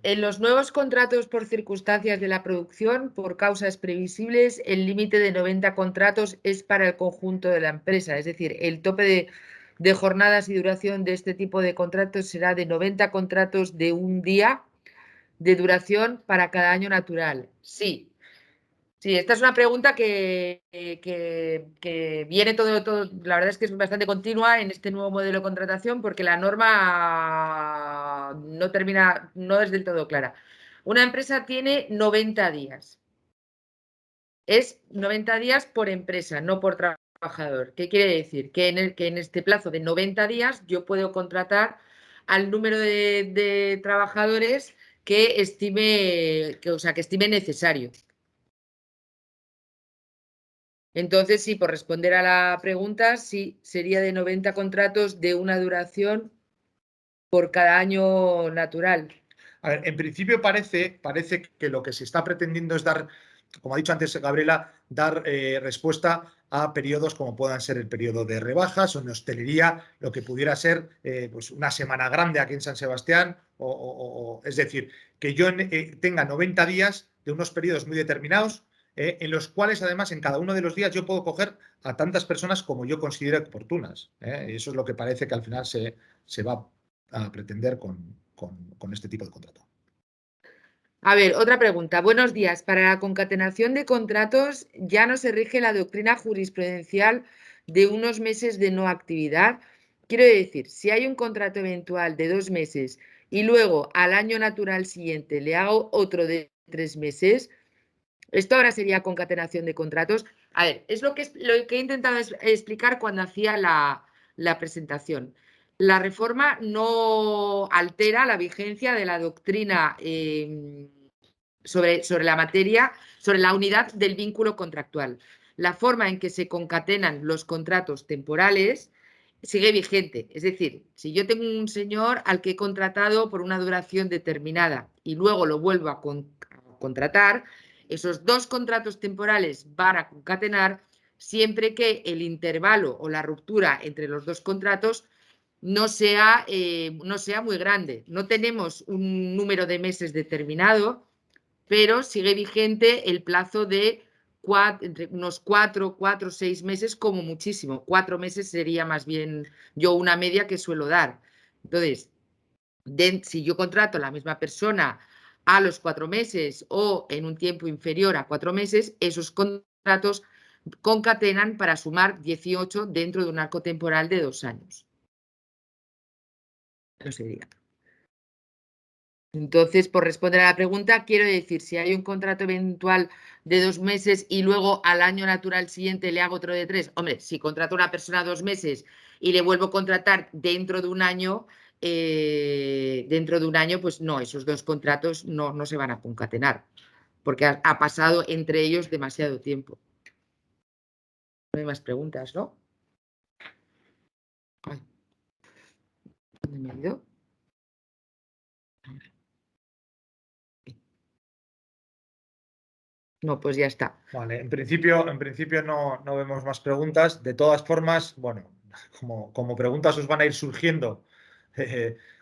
En los nuevos contratos por circunstancias de la producción, por causas previsibles, el límite de 90 contratos es para el conjunto de la empresa. Es decir, el tope de jornadas y duración de este tipo de contratos será de 90 contratos de un día de duración para cada año natural. Sí. Sí, esta es una pregunta que viene todo, la verdad es que es bastante continua en este nuevo modelo de contratación porque la norma no es del todo clara. Una empresa tiene 90 días. Es 90 días por empresa, no por trabajador. ¿Qué quiere decir? Que en este plazo de 90 días yo puedo contratar al número de trabajadores que estime necesario. Entonces, sí, por responder a la pregunta, sí, sería de 90 contratos de una duración por cada año natural. A ver, en principio parece que lo que se está pretendiendo es dar, como ha dicho antes Gabriela, dar respuesta a periodos como puedan ser el periodo de rebajas o en hostelería, lo que pudiera ser pues una semana grande aquí en San Sebastián, es decir, que yo tenga 90 días de unos periodos muy determinados, en los cuales además en cada uno de los días yo puedo coger a tantas personas como yo considere oportunas. Y eso es lo que parece que al final se va a pretender con este tipo de contrato. A ver, otra pregunta. Buenos días. Para la concatenación de contratos ya no se rige la doctrina jurisprudencial de unos meses de no actividad. Quiero decir, si hay un contrato eventual de 2 meses y luego al año natural siguiente le hago otro de 3 meses, esto ahora sería concatenación de contratos. A ver, es lo que he intentado explicar cuando hacía la presentación. La reforma no altera la vigencia de la doctrina sobre la materia, sobre la unidad del vínculo contractual. La forma en que se concatenan los contratos temporales sigue vigente. Es decir, si yo tengo un señor al que he contratado por una duración determinada y luego lo vuelvo a contratar, esos 2 contratos temporales van a concatenar siempre que el intervalo o la ruptura entre los 2 contratos no sea muy grande. No tenemos un número de meses determinado, pero sigue vigente el plazo de entre unos 4 o 6 meses como muchísimo. 4 meses sería más bien yo una media que suelo dar. Entonces, si yo contrato a la misma persona a los 4 meses o en un tiempo inferior a 4 meses, esos contratos concatenan para sumar 18 dentro de un arco temporal de 2 años. Eso sería. Entonces, por responder a la pregunta, quiero decir, si hay un contrato eventual de 2 meses y luego al año natural siguiente le hago otro de 3, hombre, si contrato a una persona 2 meses y le vuelvo a contratar dentro de un año, pues no, esos 2 contratos no se van a concatenar, porque ha pasado entre ellos demasiado tiempo. No hay más preguntas, ¿no? Ay, ¿dónde me he ido? No, pues ya está. Vale, en principio no vemos más preguntas. De todas formas, bueno, como preguntas os van a ir surgiendo,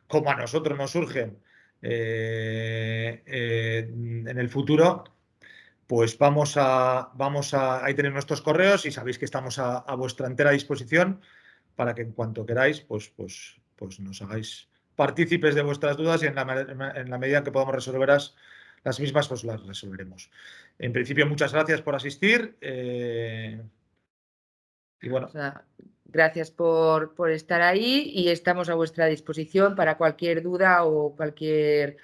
como a nosotros nos surgen en el futuro, pues ahí tenéis nuestros correos y sabéis que estamos a vuestra entera disposición para que en cuanto queráis, pues nos hagáis partícipes de vuestras dudas y en la medida que podamos resolverlas las mismas, pues las resolveremos. En principio, muchas gracias por asistir. Y bueno. O sea, gracias por estar ahí y estamos a vuestra disposición para cualquier duda o cualquier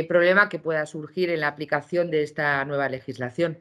problema que pueda surgir en la aplicación de esta nueva legislación.